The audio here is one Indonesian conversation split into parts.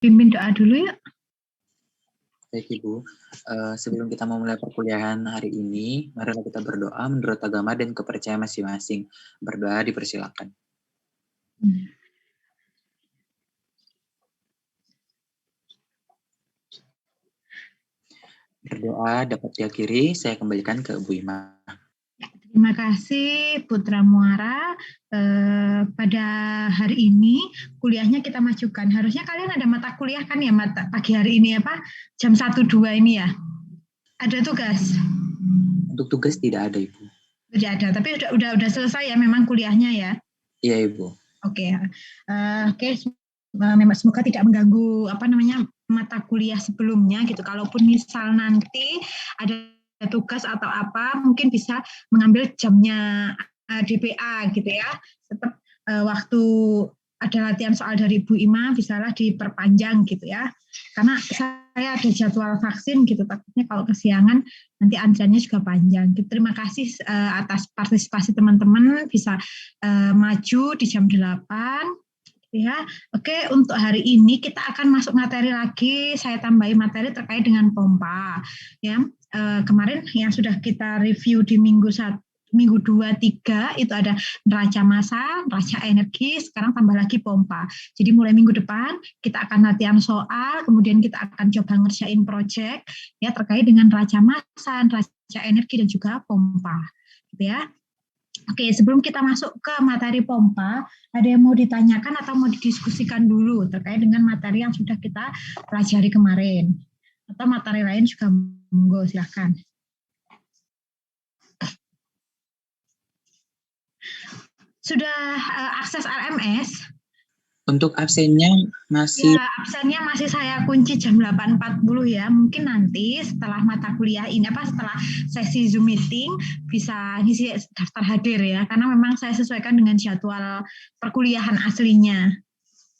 pimpin doa dulu ya. Baik Ibu, sebelum kita memulai perkuliahan hari ini, marilah kita berdoa menurut agama dan kepercayaan masing-masing. Berdoa dipersilakan. Berdoa dapat diakhiri, saya kembalikan ke Bu Ima. Terima kasih Putra Muara. Pada hari ini kuliahnya kita majukan. Harusnya kalian ada mata kuliah kan ya pagi hari ini apa? Jam 1-2 ini ya. Ada tugas? Untuk tugas tidak ada Ibu. Tidak ada, tapi udah selesai ya memang kuliahnya ya. Iya Ibu. Oke. Memang semoga tidak mengganggu mata kuliah sebelumnya gitu. Kalaupun misal nanti ada tugas atau apa, mungkin bisa mengambil jamnya DPA gitu ya. Tetap waktu ada latihan soal dari Bu Ima, bisalah diperpanjang gitu ya. Karena saya ada jadwal vaksin gitu, takutnya kalau kesiangan nanti antriannya juga panjang. Terima kasih atas partisipasi teman-teman, bisa maju di jam 8. Ya, oke. Untuk hari ini kita akan masuk materi lagi. Saya tambahi materi terkait dengan pompa. Ya, kemarin yang sudah kita review di minggu 2, 3 itu ada neraca massa, neraca energi. Sekarang tambah lagi pompa. Jadi mulai minggu depan kita akan latihan soal, kemudian kita akan coba ngerjain project ya terkait dengan neraca massa, neraca energi dan juga pompa. Gitu ya. Oke, sebelum kita masuk ke materi pompa, ada yang mau ditanyakan atau mau didiskusikan dulu terkait dengan materi yang sudah kita pelajari kemarin? Atau materi lain juga monggo, silakan. Sudah akses RMS? Untuk absennya masih... Ya, absennya masih saya kunci jam 8.40 ya. Mungkin nanti setelah mata kuliah ini, setelah sesi Zoom meeting, bisa ngisi daftar hadir ya. Karena memang saya sesuaikan dengan jadwal perkuliahan aslinya.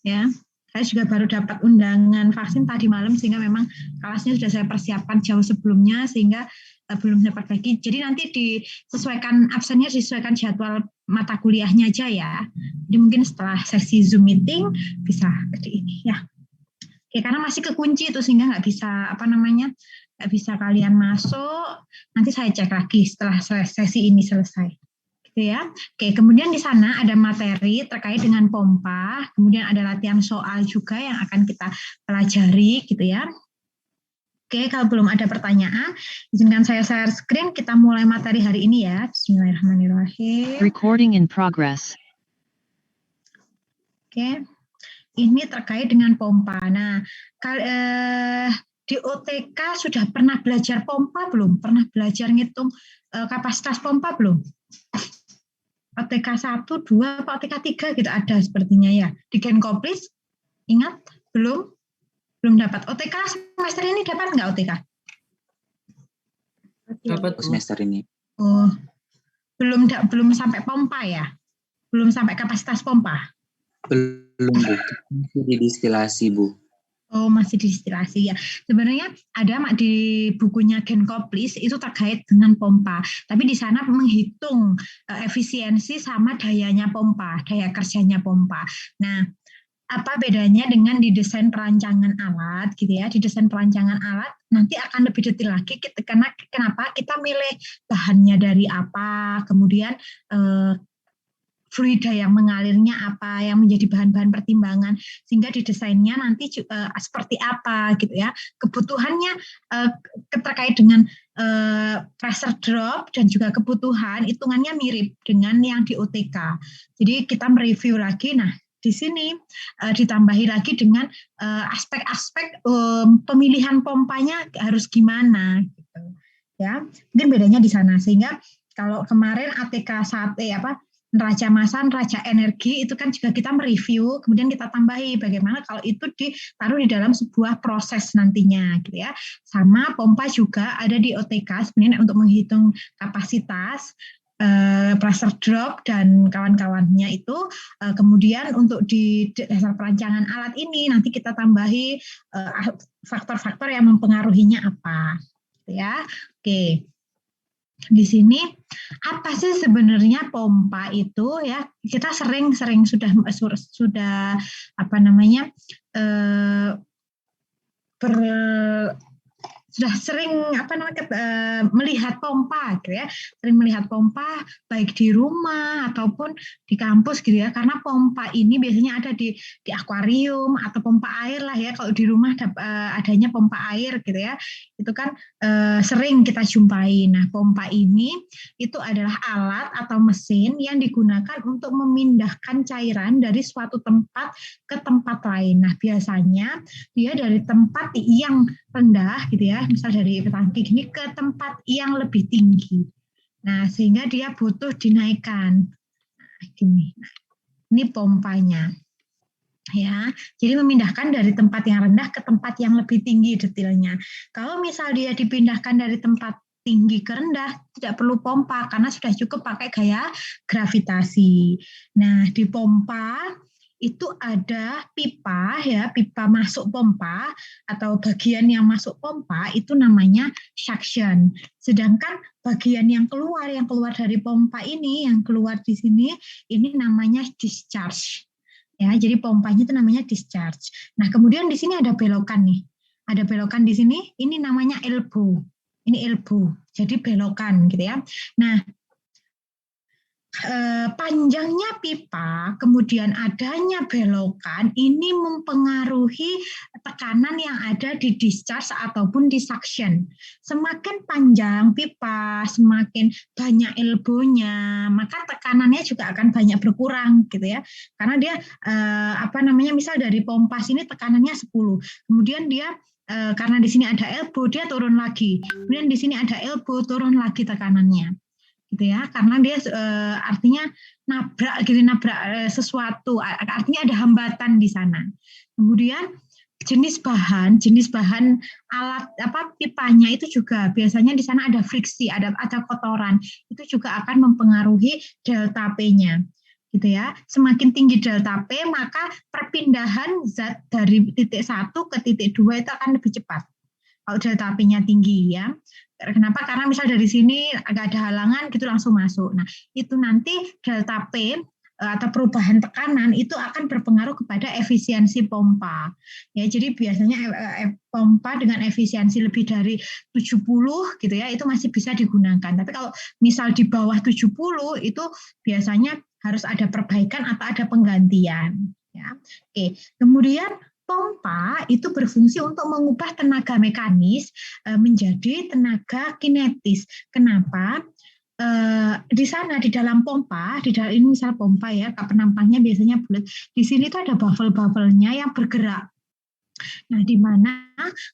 Ya, saya juga baru dapat undangan vaksin tadi malam, sehingga memang kelasnya sudah saya persiapkan jauh sebelumnya, sehingga belum dapat bagi. Jadi nanti disesuaikan absennya, disesuaikan jadwal mata kuliahnya aja ya. Jadi mungkin setelah sesi Zoom meeting bisa seperti ini ya. Oke, karena masih kekunci itu sehingga nggak bisa nggak bisa kalian masuk. Nanti saya cek lagi setelah sesi ini selesai. Gitu ya. Oke, kemudian di sana ada materi terkait dengan pompa, kemudian ada latihan soal juga yang akan kita pelajari gitu ya. Oke, kalau belum ada pertanyaan, izinkan saya share screen, kita mulai materi hari ini ya. Bismillahirrahmanirrahim. Recording in progress. Oke, ini terkait dengan pompa. Nah, di OTK sudah pernah belajar pompa belum? Pernah belajar ngitung kapasitas pompa belum? OTK 1, 2, atau OTK 3 gitu ada sepertinya ya. Di Genkoplis, ingat? Belum? Belum dapat. OTK semester ini dapat nggak OTK? Dapat semester ini. Oh, belum sampai pompa ya? Belum sampai kapasitas pompa? Belum, Bu. Masih di distilasi, Bu. Oh, masih di distilasi ya. Sebenarnya ada di bukunya Genkoplis itu terkait dengan pompa. Tapi di sana menghitung efisiensi sama dayanya pompa, daya kerjanya pompa. Nah, apa bedanya dengan di desain perancangan alat gitu ya? Di desain perancangan alat nanti akan lebih detail lagi karena kenapa kita milih bahannya dari apa, kemudian fluida yang mengalirnya apa, yang menjadi bahan-bahan pertimbangan, sehingga di desainnya nanti seperti apa gitu ya. Kebutuhannya terkait dengan pressure drop dan juga kebutuhan hitungannya mirip dengan yang di OTK. Jadi kita mereview lagi. Nah, di sini ditambahi lagi dengan aspek-aspek pemilihan pompanya harus gimana gitu. Ya, mungkin bedanya di sana. Sehingga kalau kemarin ATK neraca massa, neraca energi itu kan juga kita mereview, kemudian kita tambahi bagaimana kalau itu ditaruh di dalam sebuah proses nantinya gitu ya. Sama pompa juga ada di OTK sebenarnya untuk menghitung kapasitas, pressure drop dan kawan-kawannya itu. Kemudian untuk di dasar perancangan alat ini nanti kita tambahi faktor-faktor yang mempengaruhinya apa gitu ya. Oke. Di sini apa sih sebenarnya pompa itu ya? Kita sering sudah sudah sering melihat pompa gitu ya, sering melihat pompa baik di rumah ataupun di kampus gitu ya, karena pompa ini biasanya ada di akuarium atau pompa air lah ya. Kalau di rumah adanya pompa air gitu ya, itu kan sering kita jumpai. Nah, pompa ini itu adalah alat atau mesin yang digunakan untuk memindahkan cairan dari suatu tempat ke tempat lain. Nah, biasanya dia dari tempat yang rendah gitu ya, misal dari tangki gini ke tempat yang lebih tinggi. Nah, sehingga dia butuh dinaikkan. Nah, gini. Nah, ini pompanya. Ya, jadi memindahkan dari tempat yang rendah ke tempat yang lebih tinggi detailnya. Kalau misal dia dipindahkan dari tempat tinggi ke rendah, tidak perlu pompa karena sudah cukup pakai gaya gravitasi. Nah, di pompa itu ada pipa ya, pipa masuk pompa atau bagian yang masuk pompa itu namanya suction. Sedangkan bagian yang keluar dari pompa ini, yang keluar di sini, ini namanya discharge. Ya, jadi pompanya itu namanya discharge. Nah, kemudian di sini ada belokan nih. Ada belokan di sini, ini namanya elbow. Ini elbow, jadi belokan gitu ya. Nah, panjangnya pipa, kemudian adanya belokan, ini mempengaruhi tekanan yang ada di discharge ataupun di suction. Semakin panjang pipa, semakin banyak elbownya, maka tekanannya juga akan banyak berkurang gitu ya. Karena dia misal dari pompa sini tekanannya 10, kemudian dia karena di sini ada elbow, dia turun lagi. Kemudian di sini ada elbow, turun lagi tekanannya. Gitu ya, karena dia artinya nabrak sesuatu, artinya ada hambatan di sana. Kemudian jenis bahan alat pipanya itu juga biasanya di sana ada friksi, ada kotoran, itu juga akan mempengaruhi delta P-nya. Gitu ya. Semakin tinggi delta P, maka perpindahan zat dari titik 1 ke titik 2 itu akan lebih cepat. Kalau delta P-nya tinggi ya. Kenapa? Karena misal dari sini agak ada halangan gitu langsung masuk. Nah, itu nanti delta P atau perubahan tekanan itu akan berpengaruh kepada efisiensi pompa. Ya, jadi biasanya pompa dengan efisiensi lebih dari 70 gitu ya, itu masih bisa digunakan. Tapi kalau misal di bawah 70 itu biasanya harus ada perbaikan atau ada penggantian. Ya. Oke, kemudian pompa itu berfungsi untuk mengubah tenaga mekanis menjadi tenaga kinetis. Kenapa? Di sana di dalam pompa, ini misal pompa ya, penampangnya biasanya bulat. Di sini tuh ada baffle-baffle-nya yang bergerak. Nah, di mana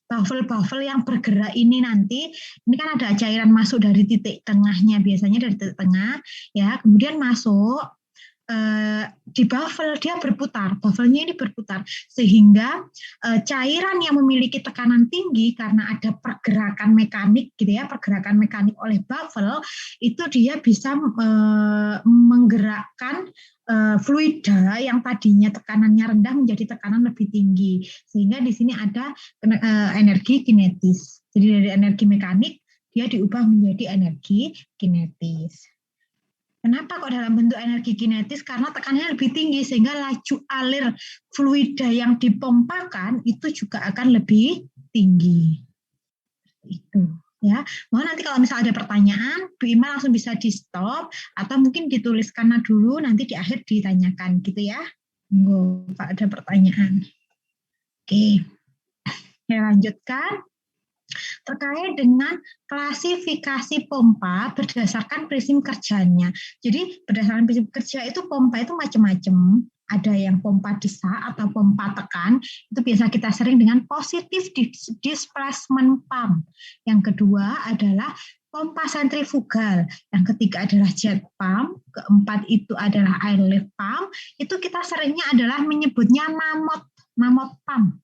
baffle-baffle yang bergerak ini nanti, ini kan ada cairan masuk dari titik tengahnya, biasanya dari titik tengah, ya, kemudian masuk di baffle, dia berputar, baffle-nya ini berputar, sehingga cairan yang memiliki tekanan tinggi karena ada pergerakan mekanik gitu ya, pergerakan mekanik oleh baffle, itu dia bisa menggerakkan fluida yang tadinya tekanannya rendah menjadi tekanan lebih tinggi, sehingga di sini ada energi kinetis. Jadi dari energi mekanik dia diubah menjadi energi kinetis. Kenapa kok dalam bentuk energi kinetis? Karena tekanannya lebih tinggi sehingga laju alir fluida yang dipompakan itu juga akan lebih tinggi. Itu ya. Mohon nanti kalau misalnya ada pertanyaan, Bu Ima langsung bisa di stop atau mungkin dituliskan dulu, nanti di akhir ditanyakan gitu ya. Tunggu Pak, ada pertanyaan. Oke. Saya lanjutkan. Terkait dengan klasifikasi pompa berdasarkan prinsip kerjanya. Jadi berdasarkan prinsip kerja itu pompa itu macam-macam. Ada yang pompa desak atau pompa tekan, itu biasa kita sering dengan positive displacement pump. Yang kedua adalah pompa sentrifugal. Yang ketiga adalah jet pump. Keempat itu adalah airlift pump. Itu kita seringnya adalah menyebutnya mammoth pump.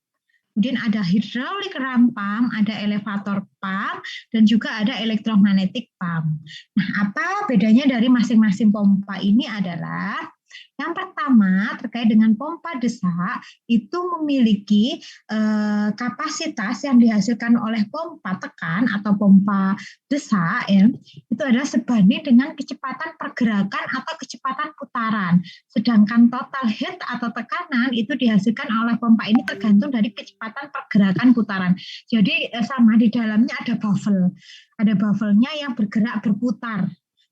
Kemudian ada hydraulic ram pump, ada elevator pump, dan juga ada electromagnetic pump. Nah, apa bedanya dari masing-masing pompa ini adalah Yang pertama terkait dengan pompa desak itu memiliki kapasitas yang dihasilkan oleh pompa tekan atau pompa desak ya, itu adalah sebanding dengan kecepatan pergerakan atau kecepatan putaran. Sedangkan total head atau tekanan itu dihasilkan oleh pompa ini tergantung dari kecepatan pergerakan putaran. Jadi sama di dalamnya ada baffle. Ada baffle-nya yang bergerak berputar.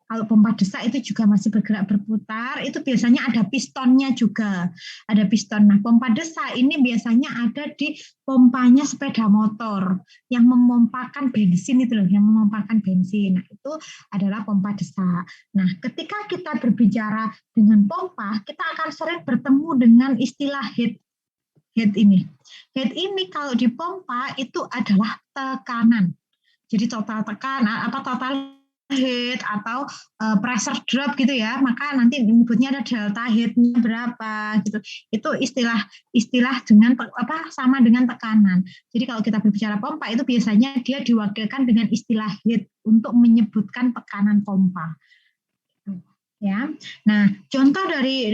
Kalau pompa desak itu juga masih bergerak berputar, itu biasanya ada pistonnya juga. Ada piston. Nah, pompa desak ini biasanya ada di pompanya sepeda motor yang memompakan bensin itu loh, yang memompakan bensin. Nah, itu adalah pompa desak. Nah, ketika kita berbicara dengan pompa, kita akan sering bertemu dengan istilah head. Head ini. Head ini kalau di pompa itu adalah tekanan. Jadi total tekanan, total head atau pressure drop gitu ya, maka nanti menyebutnya ada delta headnya berapa gitu. Itu istilah dengan sama dengan tekanan. Jadi kalau kita berbicara pompa itu biasanya dia diwakilkan dengan istilah head untuk menyebutkan tekanan pompa. Ya, nah contoh dari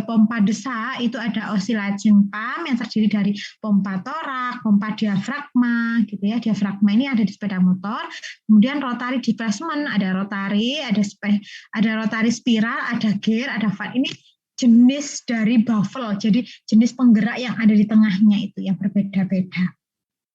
pompa desak itu ada oscillation pump yang terdiri dari pompa torak, pompa diafragma, gitu ya. Diafragma ini ada di sepeda motor. Kemudian rotary displacement, ada rotary, ada rotary spiral, ada gear, ada fan. Ini jenis dari baffle, jadi jenis penggerak yang ada di tengahnya itu yang berbeda-beda.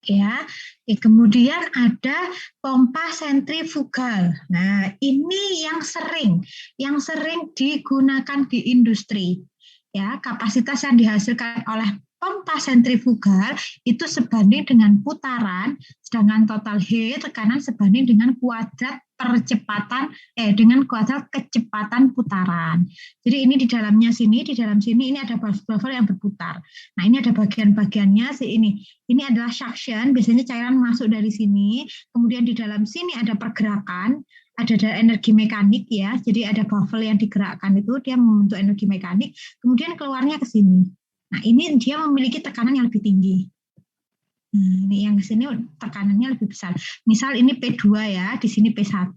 Ya, kemudian ada pompa sentrifugal. Nah, ini yang sering digunakan di industri. Ya, kapasitas yang dihasilkan oleh pompa sentrifugal itu sebanding dengan putaran, sedangkan total head tekanan sebanding dengan kuadrat kecepatan putaran. Jadi ini di dalam sini ini ada baffle yang berputar. Nah, ini ada bagian-bagiannya ini adalah suction, biasanya cairan masuk dari sini, kemudian di dalam sini ada pergerakan, ada energi mekanik ya, jadi ada baffle yang digerakkan itu dia membentuk energi mekanik, kemudian keluarnya ke sini. Nah, ini dia memiliki tekanan yang lebih tinggi. Ini yang di sini tekanannya lebih besar. Misal ini P2 ya, di sini P1.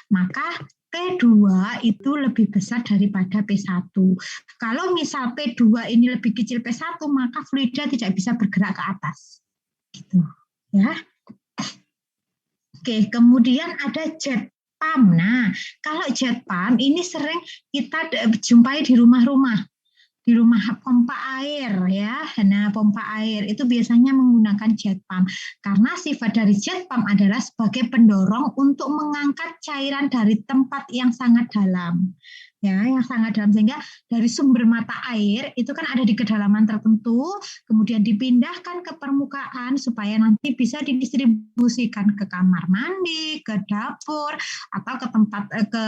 Maka P2 itu lebih besar daripada P1. Kalau misal P2 ini lebih kecil P1, maka fluida tidak bisa bergerak ke atas. Gitu, ya. Oke, kemudian ada jet pump. Nah, kalau jet pump ini sering kita jumpai di rumah-rumah. Di rumah pompa air ya. Nah, pompa air itu biasanya menggunakan jet pump karena sifat dari jet pump adalah sebagai pendorong untuk mengangkat cairan dari tempat yang sangat dalam. Ya, yang sangat dalam sehingga dari sumber mata air itu kan ada di kedalaman tertentu, kemudian dipindahkan ke permukaan supaya nanti bisa didistribusikan ke kamar mandi, ke dapur atau ke tempat ke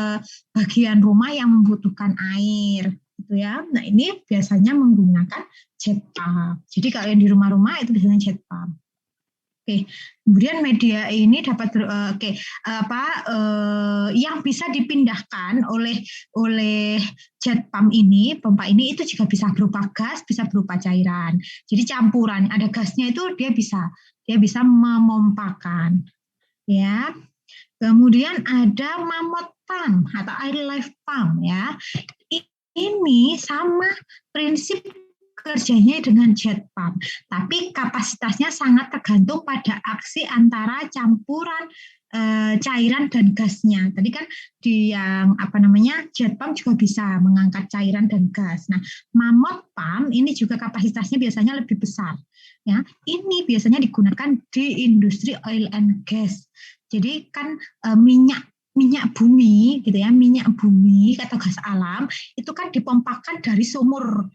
bagian rumah yang membutuhkan air. Gitu ya. Nah, ini biasanya menggunakan jet pump. Jadi kalau yang di rumah-rumah itu biasanya jet pump. Oke, kemudian media ini dapat yang bisa dipindahkan oleh jet pump ini, pompa ini itu juga bisa berupa gas, bisa berupa cairan. Jadi campuran, ada gasnya itu dia bisa memompakan. Ya. Kemudian ada mammoth pump atau air life pump ya. Ini sama prinsip kerjanya dengan jet pump, tapi kapasitasnya sangat tergantung pada aksi antara campuran cairan dan gasnya. Tadi kan di yang jet pump juga bisa mengangkat cairan dan gas. Nah, mammoth pump ini juga kapasitasnya biasanya lebih besar. Ya, ini biasanya digunakan di industri oil and gas. Jadi kan minyak bumi gitu ya, minyak bumi atau gas alam itu kan dipompakan dari sumur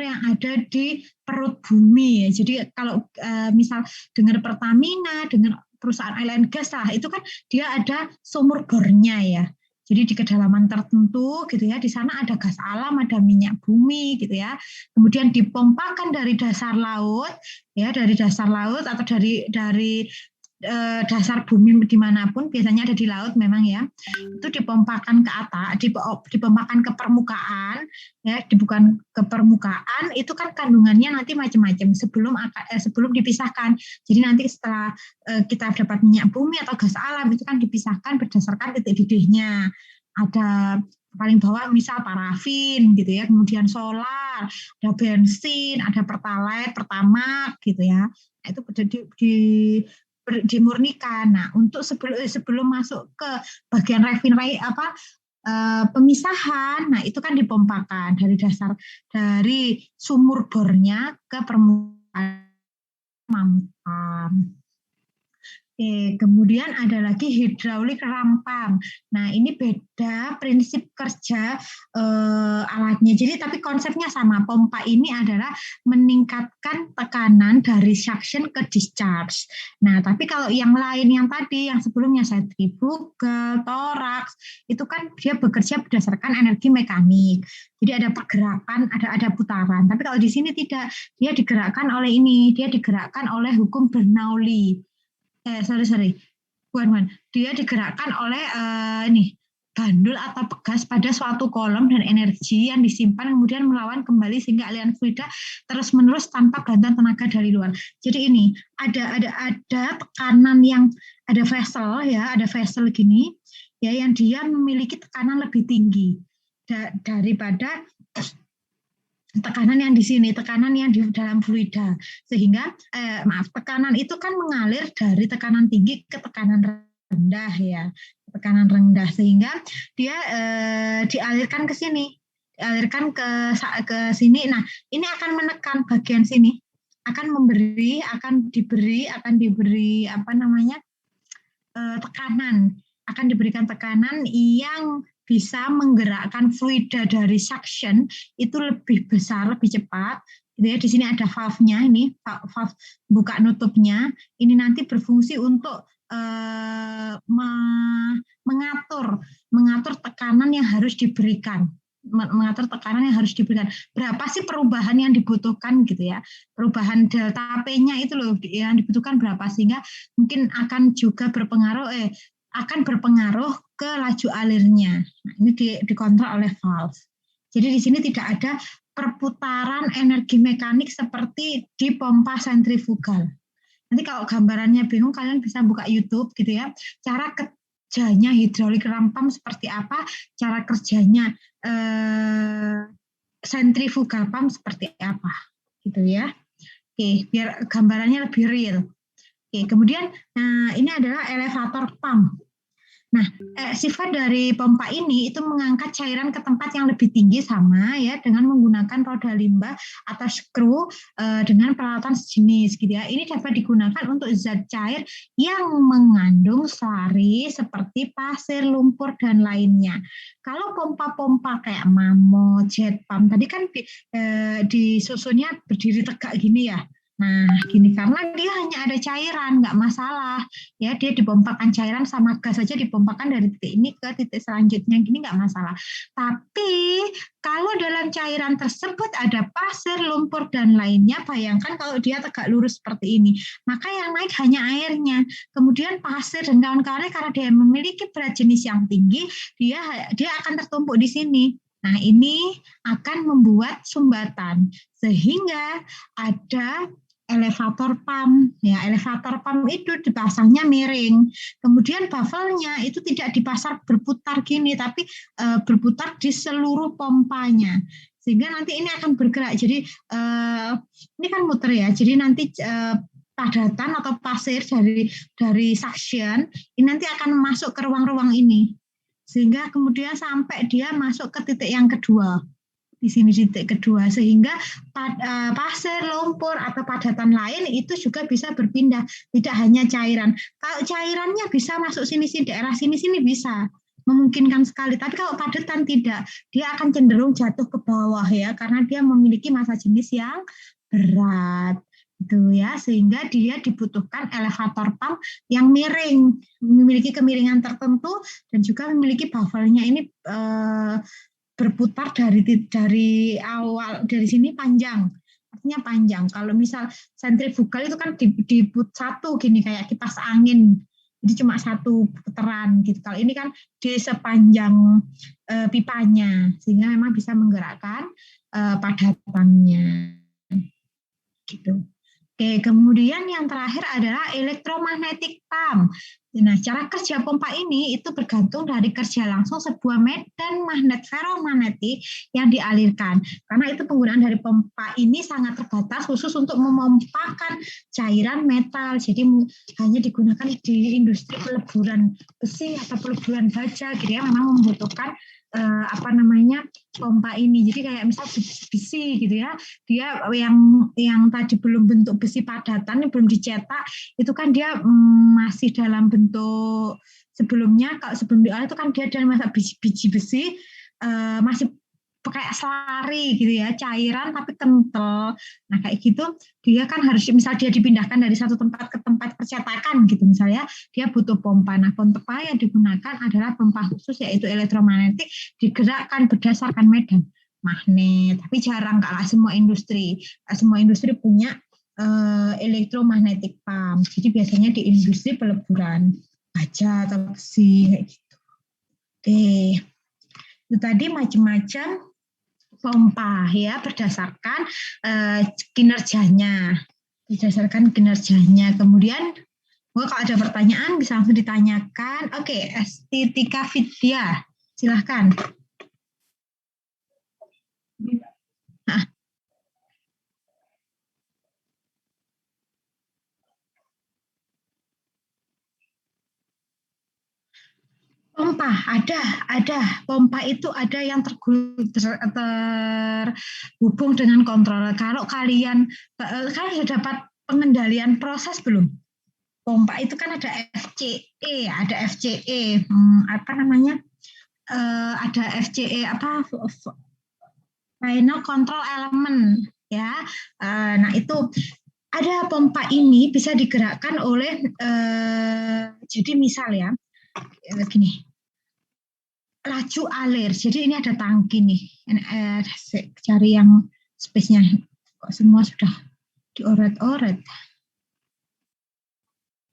yang ada di perut bumi ya. Jadi kalau misal dengan Pertamina, dengan perusahaan oil and gas lah, itu kan dia ada sumur bornya ya. Jadi di kedalaman tertentu gitu ya, di sana ada gas alam, ada minyak bumi gitu ya. Kemudian dipompakan dari dasar laut ya, dari dasar laut atau dari dasar bumi dimanapun, biasanya ada di laut memang ya, itu dipompakan ke atas, dipompakan ke permukaan ya, bukan ke permukaan, itu kan kandungannya nanti macam-macam sebelum dipisahkan. Jadi nanti setelah kita dapat minyak bumi atau gas alam itu kan dipisahkan berdasarkan titik didihnya. Ada paling bawah misal parafin gitu ya, kemudian solar, ada bensin, ada pertalite, pertamax gitu ya. Nah, itu dimurnikan. Nah, untuk sebelum masuk ke bagian refinery pemisahan, nah itu kan dipompakan dari sumur bornya ke permukaan mampang. Oke, kemudian ada lagi hidraulik rampam. Nah, ini beda prinsip kerja alatnya. Jadi, tapi konsepnya sama. Pompa ini adalah meningkatkan tekanan dari suction ke discharge. Nah, tapi kalau yang lain yang tadi, yang sebelumnya sentrifugal, toraks, itu kan dia bekerja berdasarkan energi mekanik. Jadi ada pergerakan, ada putaran. Tapi kalau di sini tidak, dia digerakkan oleh ini, dia digerakkan oleh hukum Bernoulli. Sorry, bukan. Dia digerakkan oleh bandul atau pegas pada suatu kolom dan energi yang disimpan kemudian melawan kembali sehingga aliran fluida terus menerus tanpa bantuan tenaga dari luar. Jadi ini ada tekanan yang ada vessel gini ya yang dia memiliki tekanan lebih tinggi daripada tekanan yang di sini, tekanan yang di dalam fluida. Sehingga, tekanan itu kan mengalir dari tekanan tinggi ke tekanan rendah ya. Tekanan rendah, sehingga dia dialirkan ke sini. Dialirkan ke sini. Nah, ini akan menekan bagian sini. Akan diberi tekanan. Akan diberikan tekanan yang bisa menggerakkan fluida dari suction itu lebih besar, lebih cepat. Gitu ya. Di sini ada valve-nya, ini valve buka nutupnya. Ini nanti berfungsi untuk mengatur tekanan yang harus diberikan. Berapa sih perubahan yang dibutuhkan gitu ya. Perubahan delta P-nya itu loh yang dibutuhkan berapa, sehingga mungkin akan juga berpengaruh ke laju alirnya. Nah, ini dikontrol oleh valve. Jadi di sini tidak ada perputaran energi mekanik seperti di pompa sentrifugal. Nanti kalau gambarannya bingung, kalian bisa buka YouTube gitu ya. Cara kerjanya hidrolik rampam seperti apa, cara kerjanya sentrifugal pump seperti apa, gitu ya. Oke, biar gambarannya lebih real. Oke, kemudian ini adalah elevator pump. Nah, sifat dari pompa ini itu mengangkat cairan ke tempat yang lebih tinggi sama ya dengan menggunakan roda limbah atau skru dengan peralatan sejenis gitu ya. Ini dapat digunakan untuk zat cair yang mengandung slurry seperti pasir, lumpur dan lainnya. Kalau pompa-pompa kayak Mammoth, jet pump tadi kan disusunnya berdiri tegak gini ya. Nah, gini karena dia hanya ada cairan, nggak masalah. Ya, dia dipompakan cairan sama gas saja dipompakan dari titik ini ke titik selanjutnya, gini nggak masalah. Tapi kalau dalam cairan tersebut ada pasir, lumpur dan lainnya, bayangkan kalau dia tegak lurus seperti ini, maka yang naik hanya airnya. Kemudian pasir dan kawan-kawannya karena dia memiliki berat jenis yang tinggi, dia akan tertumpuk di sini. Nah, ini akan membuat sumbatan sehingga ada elevator pump. Ya, elevator pump itu dipasangnya miring. Kemudian baffle-nya itu tidak dipasang berputar gini, tapi berputar di seluruh pompanya. Sehingga nanti ini akan bergerak. Jadi ini kan muter ya. Jadi nanti padatan atau pasir dari suction ini nanti akan masuk ke ruang-ruang ini. Sehingga kemudian sampai dia masuk ke titik yang kedua. Di sini titik kedua, sehingga pasir, lumpur atau padatan lain itu juga bisa berpindah, tidak hanya cairan. Kalau cairannya bisa masuk sini daerah sini bisa, memungkinkan sekali. Tapi kalau padatan tidak, dia akan cenderung jatuh ke bawah ya, karena dia memiliki massa jenis yang berat. Itu ya, sehingga dia dibutuhkan elevator pump yang miring, memiliki kemiringan tertentu dan juga memiliki baffle-nya ini berputar dari awal dari sini panjang, artinya panjang. Kalau misal sentrifugal itu kan diput satu gini kayak kipas angin, jadi cuma satu putaran gitu. Kalau ini kan di sepanjang pipanya, sehingga memang bisa menggerakkan padatannya gitu. Oke, kemudian yang terakhir adalah electromagnetic pump. Nah, cara kerja pompa ini itu bergantung dari kerja langsung sebuah medan magnet ferromagnetik yang dialirkan. Karena itu penggunaan dari pompa ini sangat terbatas khusus untuk memompakan cairan metal. Jadi hanya digunakan di industri peleburan besi atau peleburan baja gitu ya. Memang membutuhkan pompa ini. Jadi kayak misal besi gitu ya, dia yang tadi belum bentuk besi padatan, belum dicetak, itu kan dia masih dalam bentuk sebelumnya. Kalau sebelum diolah itu kan dia dalam masa biji besi, masih kayak selari gitu ya, cairan tapi kental. Nah kayak gitu dia kan harus, misal dia dipindahkan dari satu tempat ke tempat percetakan gitu misalnya, dia butuh pompa. Nah pompa yang digunakan adalah pompa khusus yaitu elektromagnetik, digerakkan berdasarkan medan magnet. Tapi jarang, kalah semua industri. Semua industri punya electromagnetic pump. Jadi biasanya di industri peleburan baja atau besi kayak gitu. Oke. Itu tadi macam-macam pompa ya berdasarkan kinerjanya. Berdasarkan kinerjanya. Kemudian kalau ada pertanyaan bisa langsung ditanyakan. Oke, Estetika Vidya, silahkan. Pompa ada. Pompa itu ada yang terhubung dengan kontroler. Kalau kalian sudah dapat pengendalian proses belum? Pompa itu kan ada FCE, apa namanya? Ada FCE apa? Final Control Element ya. Nah itu ada pompa ini bisa digerakkan oleh jadi misal ya gini, laju alir. Jadi ini ada tangki nih. Cari yang space-nya. Kok semua sudah dioret-oret.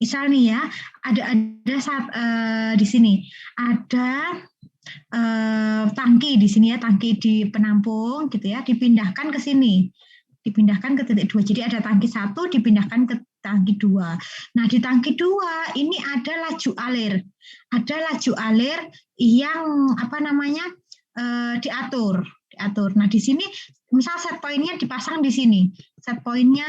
Misal nih ya, ada saat di sini ada tangki di sini ya, tangki di penampung gitu ya, dipindahkan ke sini. Dipindahkan ke titik 2. Jadi ada tangki 1 dipindahkan ke tangki 2. Nah, di tangki 2 ini ada laju alir. Ada laju alir yang apa namanya? Diatur. Nah, di sini misal set pointnya dipasang di sini. Set pointnya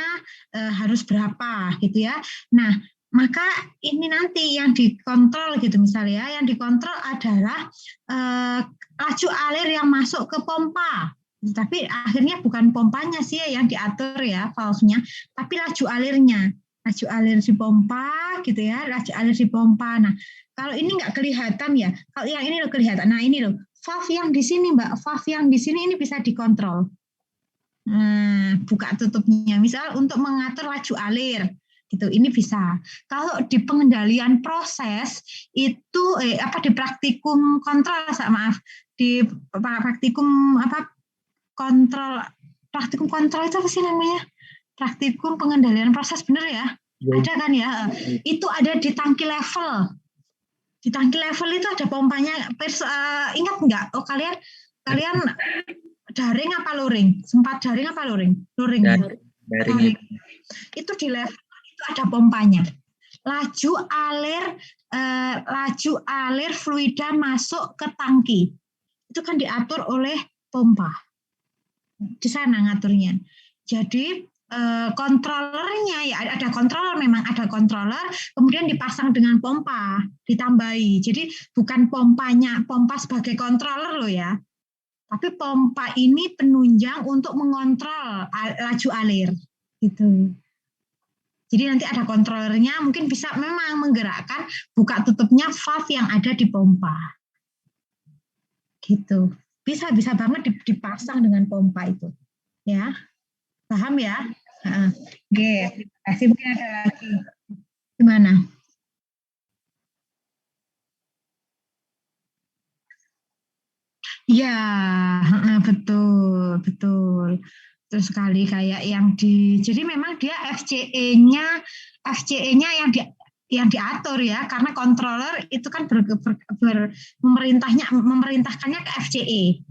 harus berapa gitu ya. Nah, maka ini nanti yang dikontrol gitu misalnya, yang dikontrol adalah laju alir yang masuk ke pompa. Tapi akhirnya bukan pompanya sih yang diatur ya valve-nya, tapi laju alirnya. Laju alir di pompa gitu ya, laju alir di pompa. Nah, kalau ini nggak kelihatan ya, kalau yang ini loh kelihatan. Nah ini loh, valve yang di sini Mbak, valve yang di sini ini bisa dikontrol. Nah, buka tutupnya. Misal untuk mengatur laju alir, gitu. Ini bisa. Kalau di pengendalian proses itu di praktikum kontrol, maaf, di praktikum praktikum kontrol itu apa sih namanya? Praktikum pengendalian proses, benar ya? Ada kan ya? Itu ada di tangki level. Di tangki level itu ada pompanya. Ingat nggak? Oh kalian daring apa luring? Sempat daring apa luring? Luring. Daring. Itu di level itu ada pompanya. Laju alir fluida masuk ke tangki. Itu kan diatur oleh pompa. Di sana ngaturnya. Jadi kontrolernya ya ada kontroler, memang ada kontroler, kemudian dipasang dengan pompa, ditambahi. Jadi bukan pompa sebagai kontroler loh ya, tapi pompa ini penunjang untuk mengontrol laju alir gitu. Jadi nanti ada kontrolernya, mungkin bisa memang menggerakkan buka tutupnya valve yang ada di pompa gitu. Bisa banget dipasang dengan pompa itu ya. Paham ya? Oke, kasih mungkin ada lagi. Gimana? Ya, betul. Terus sekali kayak yang jadi memang dia FCE-nya yang diatur ya, karena controller itu kan memerintahkannya ke FCE,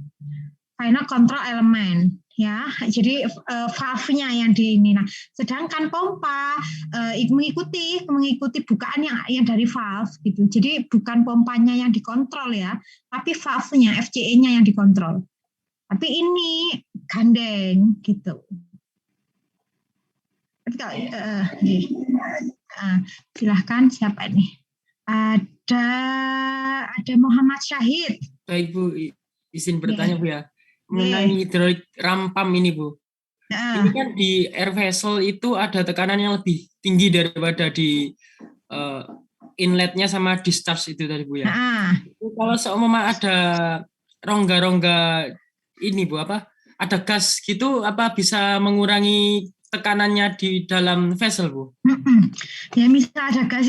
Final Control Element. ya. Jadi valve-nya yang di ini. Nah, sedangkan pompa mengikuti bukaan yang dari valve gitu. Jadi bukan pompanya yang dikontrol ya, tapi valve-nya, FCE-nya yang dikontrol. Tapi ini gandeng gitu. Silahkan siapa ini? Ada Muhammad Syahid. Baik Bu, izin bertanya Bu ya. Mengenai hidrolik rampam ini Bu. Ini kan di air vessel itu ada tekanan yang lebih tinggi daripada di inletnya sama discharge itu tadi Bu ya. Kalau seumpama ada rongga-rongga ini Bu, ada gas gitu, apa bisa mengurangi tekanannya di dalam vessel Bu? Ya misal ada gas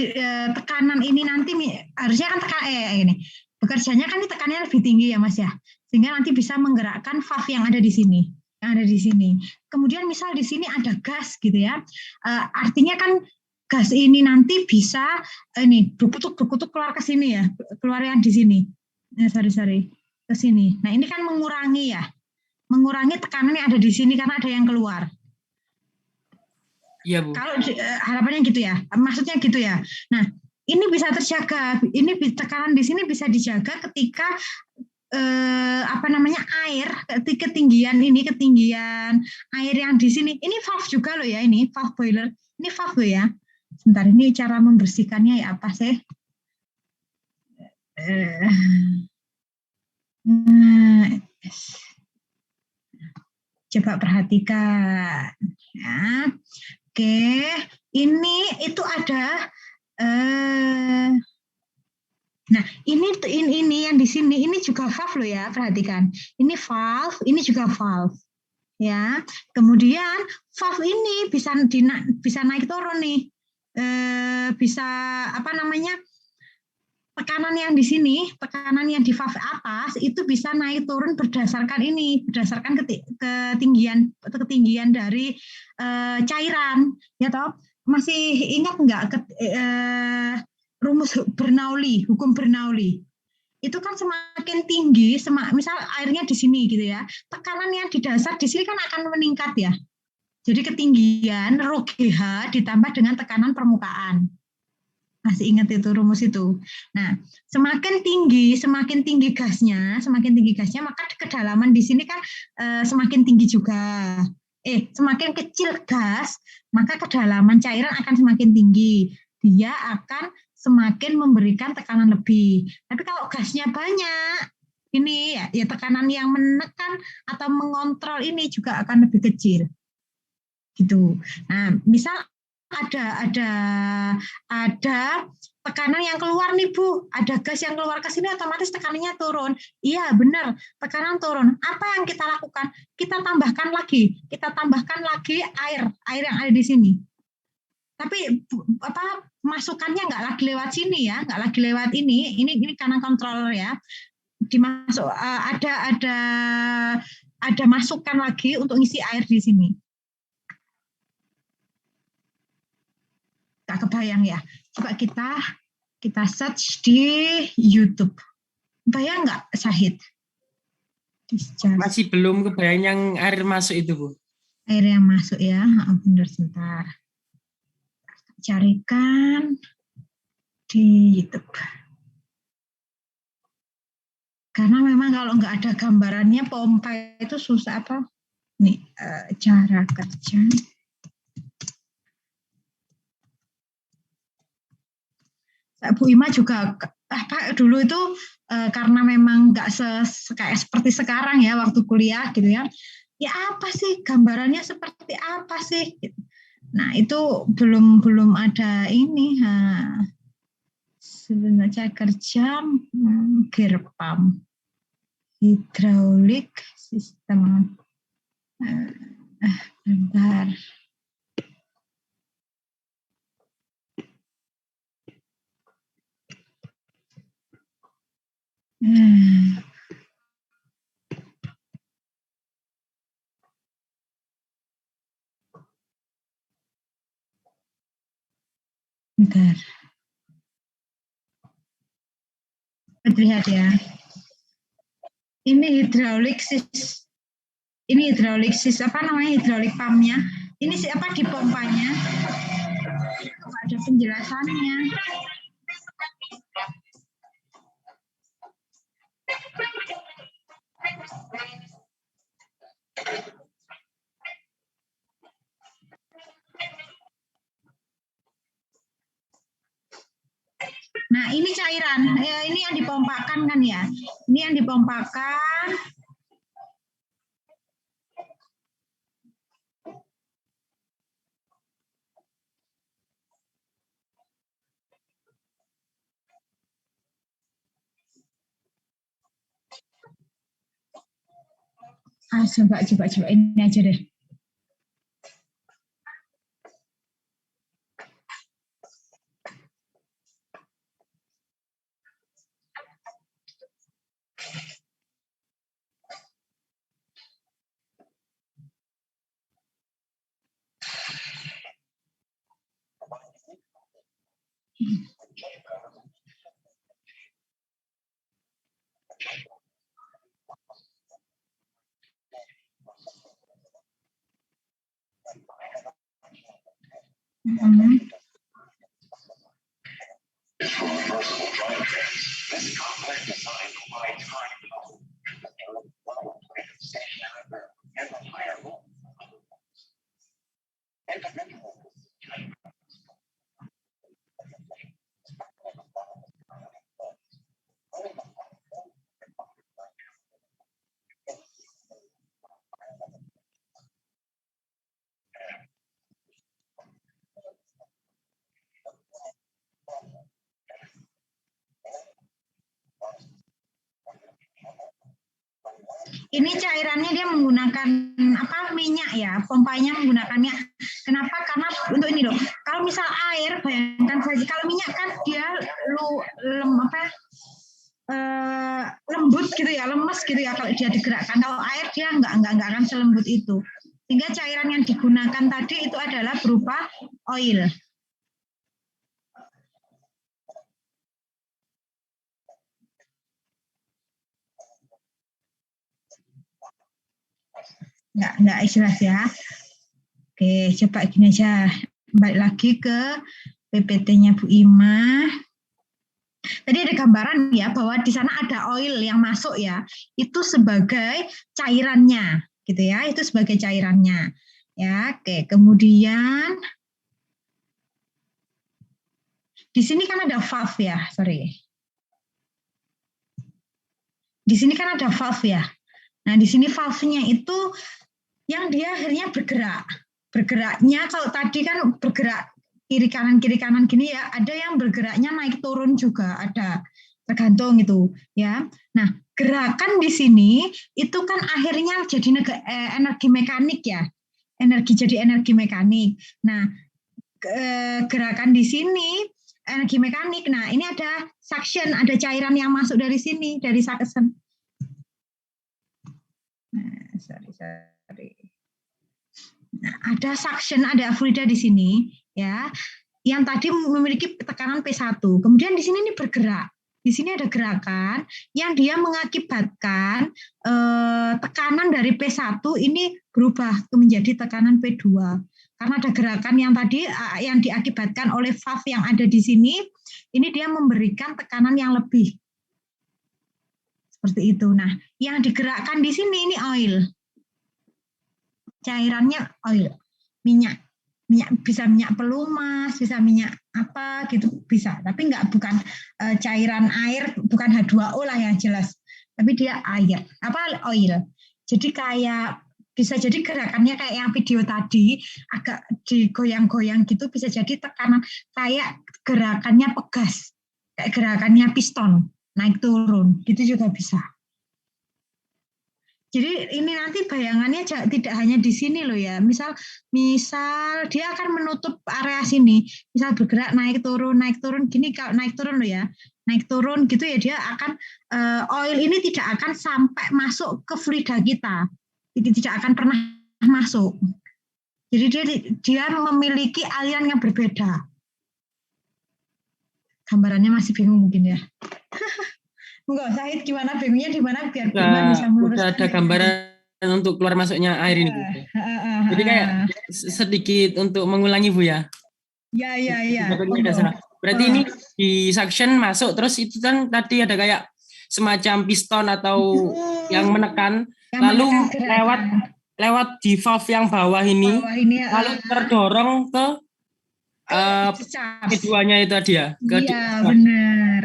tekanan ini nanti harusnya kan ini bekerjanya kan tekanannya lebih tinggi ya Mas ya, sehingga nanti bisa menggerakkan valve yang ada di sini. Kemudian misal di sini ada gas gitu ya, artinya kan gas ini nanti bisa ini berkutuk keluar ke sini ya, keluar yang di sini. Sorry ke sini. Nah ini kan mengurangi tekanan yang ada di sini karena ada yang keluar. Iya Bu. Kalau harapannya gitu ya, maksudnya gitu ya. Nah ini bisa terjaga, ini tekanan di sini bisa dijaga ketika air, ketinggian air yang di sini. Ini valve juga loh ya, ini valve boiler, ini valve ya. Sebentar, ini cara membersihkannya ya apa sih? Coba perhatikan. Ya. Oke, ini itu ada. Nah, ini yang di sini, ini juga valve loh ya, perhatikan. Ini valve, ini juga valve. Ya, kemudian valve ini bisa naik turun nih. Bisa tekanan yang di sini, tekanan yang di valve atas itu bisa naik turun berdasarkan ketinggian dari cairan, ya toh. Masih ingat nggak rumus Bernoulli, hukum Bernoulli? Itu kan semakin tinggi, misal airnya di sini gitu ya, tekanan yang di dasar di sini kan akan meningkat ya. Jadi ketinggian rho GH ditambah dengan tekanan permukaan. Masih ingat itu rumus itu. Nah, semakin tinggi gasnya, maka kedalaman di sini kan semakin tinggi juga. Semakin kecil gas, maka kedalaman cairan akan semakin tinggi. Dia akan semakin memberikan tekanan lebih. Tapi kalau gasnya banyak, ini ya tekanan yang menekan atau mengontrol ini juga akan lebih kecil. Gitu. Nah, misal ada tekanan yang keluar nih Bu, ada gas yang keluar ke sini, otomatis tekanannya turun. Iya benar, tekanan turun. Apa yang kita lakukan? Kita tambahkan lagi air yang ada di sini. Tapi masukannya nggak lagi lewat sini ya, nggak lagi lewat ini karena controller ya. Dimasuk ada masukan lagi untuk isi air di sini. Gak kebayang ya. Coba kita search di YouTube. Bayang nggak, Syahid? Masih belum kebayang yang air masuk itu, Bu. Air yang masuk ya, bener sebentar. Carikan di YouTube. Karena memang kalau nggak ada gambarannya pompa itu susah apa? Nih, cara kerja. Bu Ima juga dulu itu karena memang nggak kayak seperti sekarang ya waktu kuliah gitu ya. Ya apa sih gambarannya seperti apa sih? Nah itu belum ada ini. Sebenarnya kerja gear pump, hidrolik sistem. Bentar. Bentar. Lihat ya. Ini hidrolik ini hidrolik hidrolik pumpnya. Ini di pompanya. Kok ada penjelasannya. Nah, ini cairan. Ini yang dipompakan kan ya. Ini yang dipompakan. Coba ini aja deh. Ini cairannya dia menggunakan minyak ya, pompanya menggunakan minyak. Kenapa? Karena untuk ini loh. Kalau misal air, bayangkan saja kalau minyak kan dia lembut gitu ya, lemes gitu ya kalau dia digerakkan. Kalau air dia nggak akan selembut itu. Sehingga cairan yang digunakan tadi itu adalah berupa oil. Nggak jelas ya. Oke, coba gini aja. Balik lagi ke PPT-nya Bu Ima. Tadi ada gambaran ya bahwa di sana ada oil yang masuk ya. Itu sebagai cairannya, gitu ya. Itu sebagai cairannya. Ya, oke. Kemudian di sini kan ada valve ya, sorry. Di sini kan ada valve ya. Nah, di sini valve-nya itu yang dia akhirnya bergerak. Bergeraknya kalau tadi kan bergerak kiri kanan gini ya, ada yang bergeraknya naik turun juga ada, tergantung itu ya. Nah, gerakan di sini itu kan akhirnya jadi energi mekanik ya, jadi energi mekanik. Nah, gerakan di sini energi mekanik. Nah, ini ada suction, ada cairan yang masuk dari sini, dari suction. Nah, sorry. Nah, ada suction, ada fluida di sini, ya, yang tadi memiliki tekanan P1. Kemudian di sini ini bergerak. Di sini ada gerakan yang dia mengakibatkan tekanan dari P1 ini berubah menjadi tekanan P2. Karena ada gerakan yang tadi yang diakibatkan oleh valve yang ada di sini, ini dia memberikan tekanan yang lebih. Seperti itu. Nah, yang digerakkan di sini ini oil. Cairannya oil, minyak bisa minyak pelumas, bisa minyak apa gitu bisa, tapi bukan cairan air, bukan H2O lah yang jelas, tapi dia air, oil. Jadi kayak bisa jadi gerakannya kayak yang video tadi agak digoyang-goyang gitu, bisa jadi tekanan kayak gerakannya pegas, kayak gerakannya piston naik turun gitu juga bisa. Jadi ini nanti bayangannya tidak hanya di sini loh ya. Misal dia akan menutup area sini. Misal bergerak naik turun gini, kalau naik turun loh ya. Naik turun gitu ya, dia akan oil ini tidak akan sampai masuk ke fluida kita. Jadi tidak akan pernah masuk. Jadi dia memiliki aliran yang berbeda. Gambarannya masih bingung mungkin ya. Enggak, Syahid gimana bingungnya di mana biar Bima bisa meluruskan. Udah ada gambaran untuk keluar masuknya air ini, Bu. Jadi kayak sedikit untuk mengulangi, Bu ya. Ya. Berarti ini di suction masuk, terus itu kan tadi ada kayak semacam piston atau yang menekan, lalu lewat di valve yang bawah ini lalu terdorong ke keduanya itu tadi ya. Iya, benar.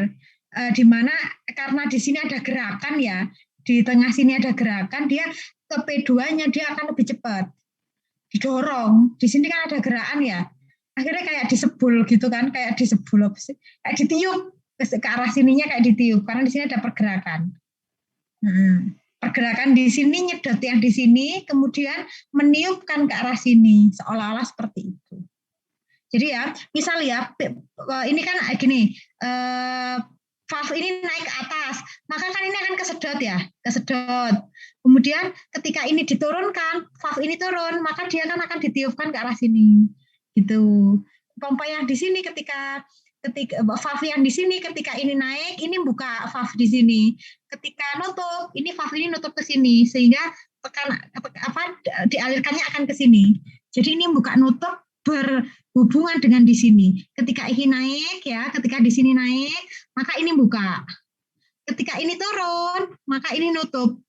Dimana karena di sini ada gerakan ya, di tengah sini ada gerakan, dia ke P2-nya dia akan lebih cepat. Didorong. Di sini kan ada gerakan ya. Akhirnya kayak disebul gitu kan, kayak disebul apa sih? Kayak ditiup ke arah sininya kayak ditiup karena di sini ada pergerakan. Pergerakan di sini nyedot yang di sini, kemudian meniupkan ke arah sini, seolah-olah seperti itu. Jadi ya, misal ya, ini kan gini, valve ini naik ke atas, maka kan ini akan kesedot ya, kesedot. Kemudian ketika ini diturunkan, valve ini turun, maka dia kan akan ditiupkan ke arah sini. Gitu. Pompa yang di sini ketika valve yang di sini ketika ini naik, ini buka valve di sini. Ketika nutup, ini valve ini nutup ke sini sehingga dialirkannya akan ke sini. Jadi ini buka nutup berhubungan dengan di sini. Ketika ini naik ya, ketika di sini naik, maka ini buka. Ketika ini turun, maka ini nutup.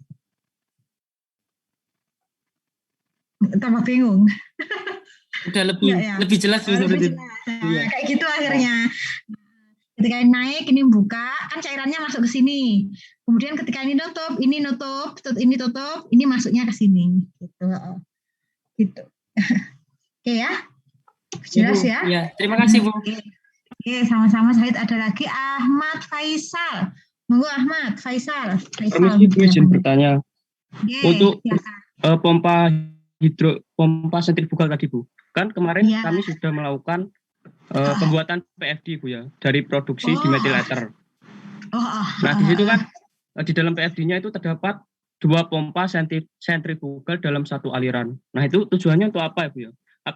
Tambah bingung. Udah lebih jelas seperti itu. Kayak gitu akhirnya. Ketika ini naik, ini buka, kan cairannya masuk ke sini. Kemudian ketika ini nutup, ini tutup, ini masuknya ke sini. Gitu. Oke ya. Jelas ya? Ya, terima kasih, Bu. Oke, sama-sama. Said, ada lagi Ahmad Faisal. Monggo Ahmad Faisal. Permisi, Bu, izin bertanya. Untuk pompa sentrifugal tadi, Bu. Kan kemarin kami sudah melakukan pembuatan PFD, Bu ya, dari produksi dimetilator. Nah, di situ kan di dalam PFD-nya itu terdapat 2 pompa sentrifugal dalam satu aliran. Nah, itu tujuannya untuk apa, Bu ya?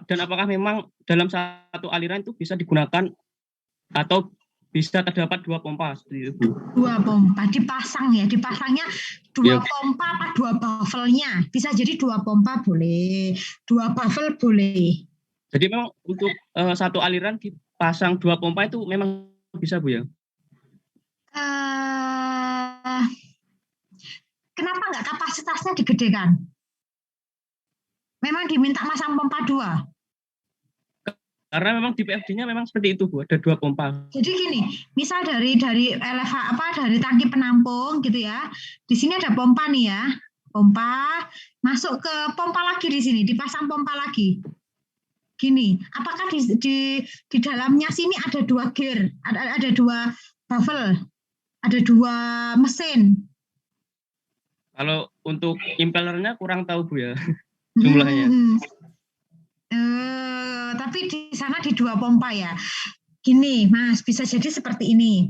Dan apakah memang dalam satu aliran itu bisa digunakan atau bisa terdapat 2 pompa seperti itu? 2 pompa dipasang ya, dipasangnya 2 pompa apa 2 baffle-nya? Bisa jadi 2 pompa boleh, 2 baffle boleh. Jadi memang untuk satu aliran dipasang 2 pompa itu memang bisa, Bu ya? Kenapa nggak kapasitasnya digedekan? Memang diminta masang pompa 2. Karena memang di PFD-nya memang seperti itu, Bu, ada 2 pompa. Jadi gini, misal dari tangki penampung gitu ya. Di sini ada pompa nih ya. Pompa masuk ke pompa lagi di sini, dipasang pompa lagi. Gini, apakah di dalamnya sini ada 2 gear, ada 2 baffle, ada 2 mesin? Kalau untuk impellernya kurang tahu, Bu ya, jumlahnya. Tapi di sana di 2 pompa ya. Gini, Mas, bisa jadi seperti ini.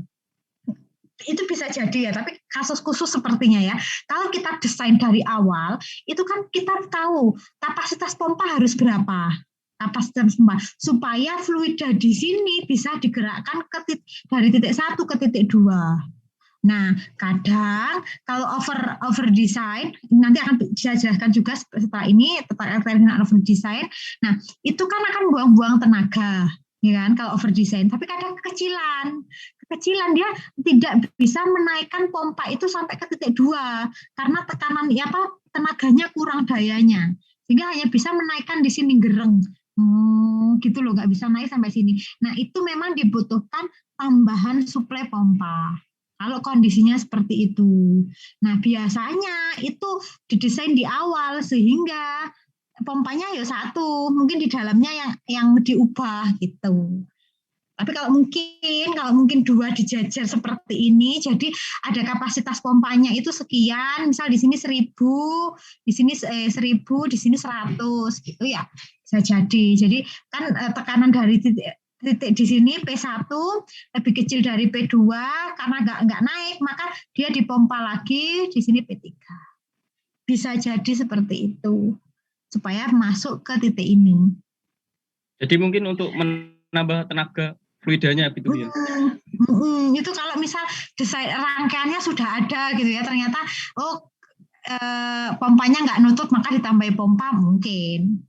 Itu bisa jadi ya, tapi kasus khusus sepertinya ya. Kalau kita desain dari awal, itu kan kita tahu kapasitas pompa harus berapa. Kapasitas pompa supaya fluida di sini bisa digerakkan dari titik 1 ke titik 2. Nah, kadang kalau over design, nanti akan bisa jelaskan juga setelah ini tentang over design. Nah, itu kan akan buang-buang tenaga, ya kan? Kalau over design, tapi kadang kekecilan dia tidak bisa menaikkan pompa itu sampai ke titik 2 karena tekanan tenaganya kurang dayanya, sehingga hanya bisa menaikkan di sini gereng. Gitu loh, nggak bisa naik sampai sini. Nah, itu memang dibutuhkan tambahan suplai pompa. Kalau kondisinya seperti itu. Nah, biasanya itu didesain di awal sehingga pompanya ya 1, mungkin di dalamnya yang diubah gitu. Tapi kalau mungkin 2 dijajar seperti ini, jadi ada kapasitas pompanya itu sekian, misal di sini 1000, di sini 1000, di sini 100 gitu ya. Bisa jadi. Jadi kan tekanan dari titik di sini P1 lebih kecil dari P2 karena nggak naik, maka dia dipompa lagi di sini P3. Bisa jadi seperti itu supaya masuk ke titik ini. Jadi mungkin untuk menambah tenaga fluidanya gitu ya. Itu kalau misal desain rangkaiannya sudah ada gitu ya, ternyata pompanya nggak nutup maka ditambahi pompa mungkin.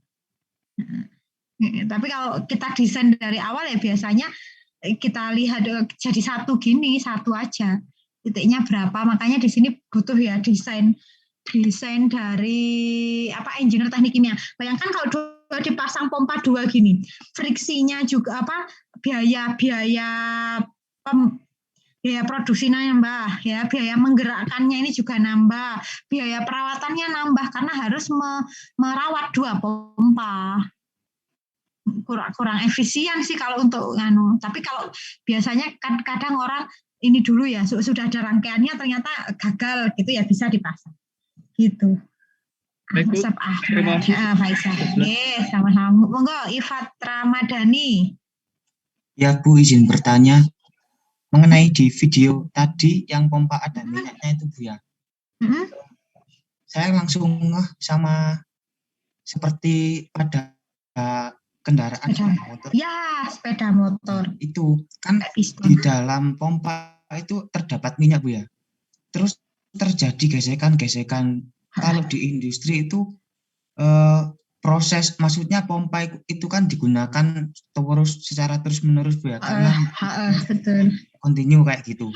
Tapi kalau kita desain dari awal ya biasanya kita lihat jadi satu gini, satu aja. Titiknya berapa, makanya di sini butuh ya desain dari engineer teknik kimia. Bayangkan kalau dipasang pompa 2 gini, friksinya juga biaya produksinya nambah, ya biaya menggerakkannya ini juga nambah, biaya perawatannya nambah karena harus merawat 2 pompa. Kurang efisien sih kalau untuk tapi kalau biasanya kadang orang ini dulu ya sudah ada rangkaiannya ternyata gagal gitu ya bisa dipasang gitu. Terima kasih. Faisal. Sama-sama. Monggo Ifat Ramadhani. Ya Bu, izin bertanya mengenai di video tadi yang pompa ada minyaknya itu Bu ya. Saya langsung sama seperti pada kendaraan sepeda motor. Ya, sepeda motor. Itu kan di dalam pompa itu terdapat minyak Bu ya. Terus terjadi gesekan-gesekan. Kalau di industri itu proses, maksudnya pompa itu kan digunakan secara terus-menerus Bu ya. Karena betul. Continue kayak gitu.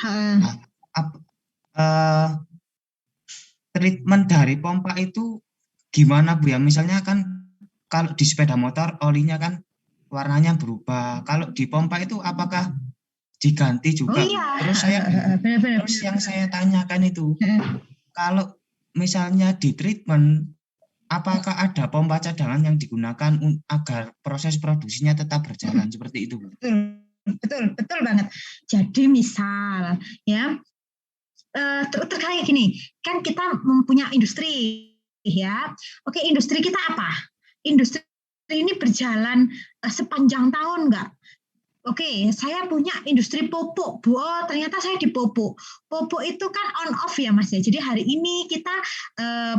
Treatment dari pompa itu gimana Bu ya? Misalnya kan kalau di sepeda motor olinya kan warnanya berubah. Kalau di pompa itu apakah diganti juga? Terus yang saya tanyakan itu, kalau misalnya di treatment, apakah ada pompa cadangan yang digunakan agar proses produksinya tetap berjalan seperti itu? Betul banget. Jadi misal ya terkait gini, kan kita mempunyai industri ya. Oke, industri kita apa? Industri ini berjalan sepanjang tahun enggak? Oke, saya punya industri pupuk, Bu. Oh, ternyata saya di pupuk. Pupuk itu kan on off ya, Mas ya. Jadi hari ini kita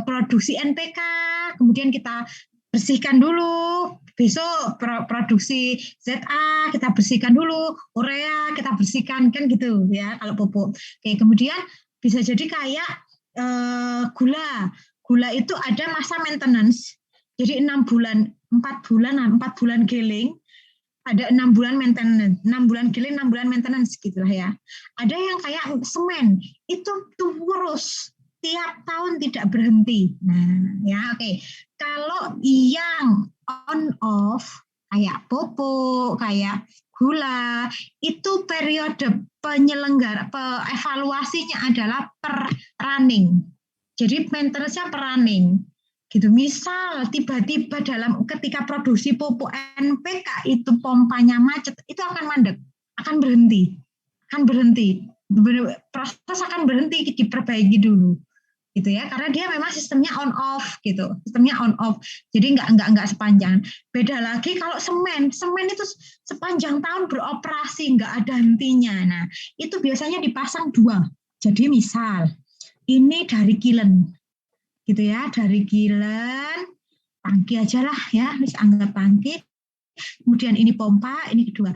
produksi NPK, kemudian kita bersihkan dulu. Besok produksi ZA kita bersihkan dulu, urea kita bersihkan kan gitu ya kalau pupuk. Oke, kemudian bisa jadi kayak gula. Gula itu ada masa maintenance. Jadi 4 bulan giling, ada 6 bulan maintenance, 6 bulan giling, 6 bulan maintenance gitulah ya. Ada yang kayak semen, itu terus tiap tahun tidak berhenti. Nah, ya oke. Kalau yang on off kayak pupuk, kayak gula, itu periode evaluasinya adalah per running. Jadi maintenance-nya per running. Gitu. Misal tiba-tiba ketika produksi pupuk NPK itu pompanya macet, itu akan mandek, akan berhenti, proses akan berhenti, diperbaiki dulu, gitu ya, karena dia memang sistemnya on off, gitu, jadi nggak sepanjang. Beda lagi kalau semen itu sepanjang tahun beroperasi, nggak ada hentinya. Nah, itu biasanya dipasang 2. Jadi misal ini dari Kilen. Gitu ya, dari Kilen, tangki aja lah ya, anggap tangki, kemudian ini pompa, ini kedua.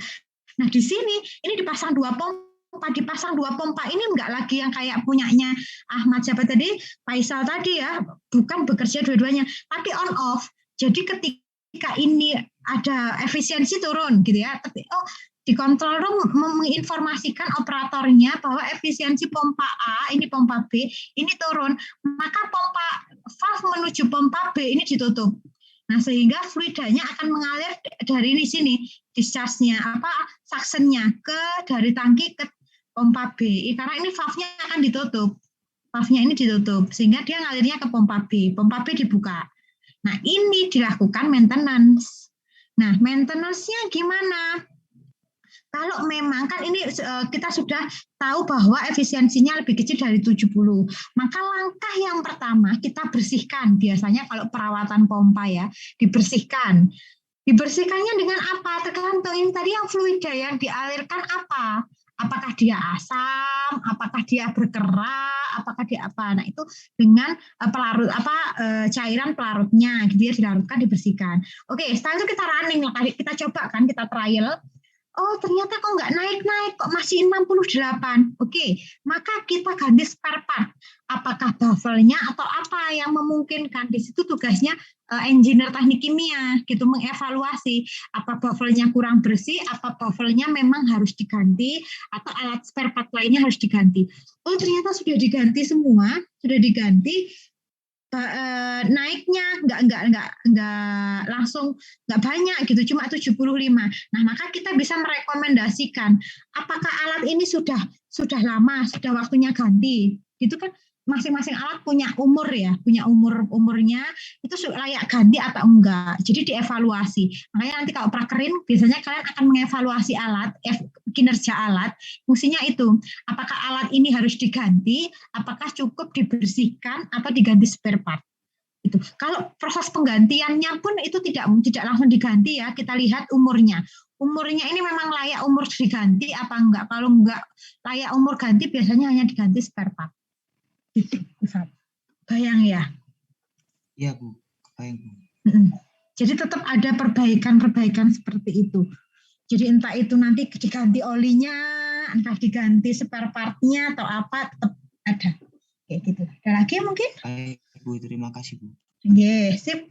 Nah di sini, ini dipasang 2 pompa, ini enggak lagi yang kayak punyanya Ahmad siapa tadi, Faisal tadi ya, bukan bekerja dua-duanya, tapi on off, jadi ketika ini ada efisiensi turun gitu ya, di control room menginformasikan operatornya bahwa efisiensi pompa A, ini pompa B, ini turun, maka pompa valve menuju pompa B ini ditutup. Nah, sehingga fluidanya akan mengalir dari sini, discharge-nya, suction-nya dari tangki ke pompa B. Karena ini valve-nya akan ditutup. Valve-nya ini ditutup, sehingga dia ngalirnya ke pompa B dibuka. Nah, ini dilakukan maintenance. Nah, maintenance-nya gimana? Kalau memang kan ini kita sudah tahu bahwa efisiensinya lebih kecil dari 70, maka langkah yang pertama kita bersihkan. Biasanya kalau perawatan pompa ya, dibersihkan. Dibersihkannya dengan apa? Tergantung ini tadi yang fluida yang dialirkan apa? Apakah dia asam, apakah dia berkerak, apakah dia apa? Nah, itu dengan pelarut cairan pelarutnya, dia dilarutkan, dibersihkan. Oke, setelah itu kita running, kita coba kan, kita trial. oh ternyata kok nggak naik-naik, kok masih 68. Oke, maka kita ganti spare part. Apakah baffle-nya atau apa yang memungkinkan. Di situ tugasnya engineer teknik kimia, gitu, mengevaluasi apa baffle-nya kurang bersih, apa baffle-nya memang harus diganti, atau alat spare part lainnya harus diganti. Oh ternyata sudah diganti semua, sudah diganti, naiknya nggak langsung, nggak banyak gitu, cuma 75. Nah maka kita bisa merekomendasikan apakah alat ini sudah lama, sudah waktunya ganti, gitu kan. Masing-masing alat punya umur ya, punya umurnya itu layak ganti atau enggak. Jadi dievaluasi. Makanya nanti kalau prakerin biasanya kalian akan mengevaluasi alat, kinerja alat, fungsinya itu. Apakah alat ini harus diganti, apakah cukup dibersihkan atau diganti spare part. Itu. Kalau proses penggantiannya pun itu tidak langsung diganti ya, kita lihat umurnya. Umurnya ini memang layak umur diganti apa enggak. Kalau enggak layak umur ganti biasanya hanya diganti spare part. Bayang ya? Iya Bu, bayang Bu. Jadi tetap ada perbaikan seperti itu. Jadi entah itu nanti diganti olinya, entah diganti spare part-nya atau apa, tetap ada. Kayak gitu. Ada lagi mungkin? Baik Bu, terima kasih Bu. Oke, sip.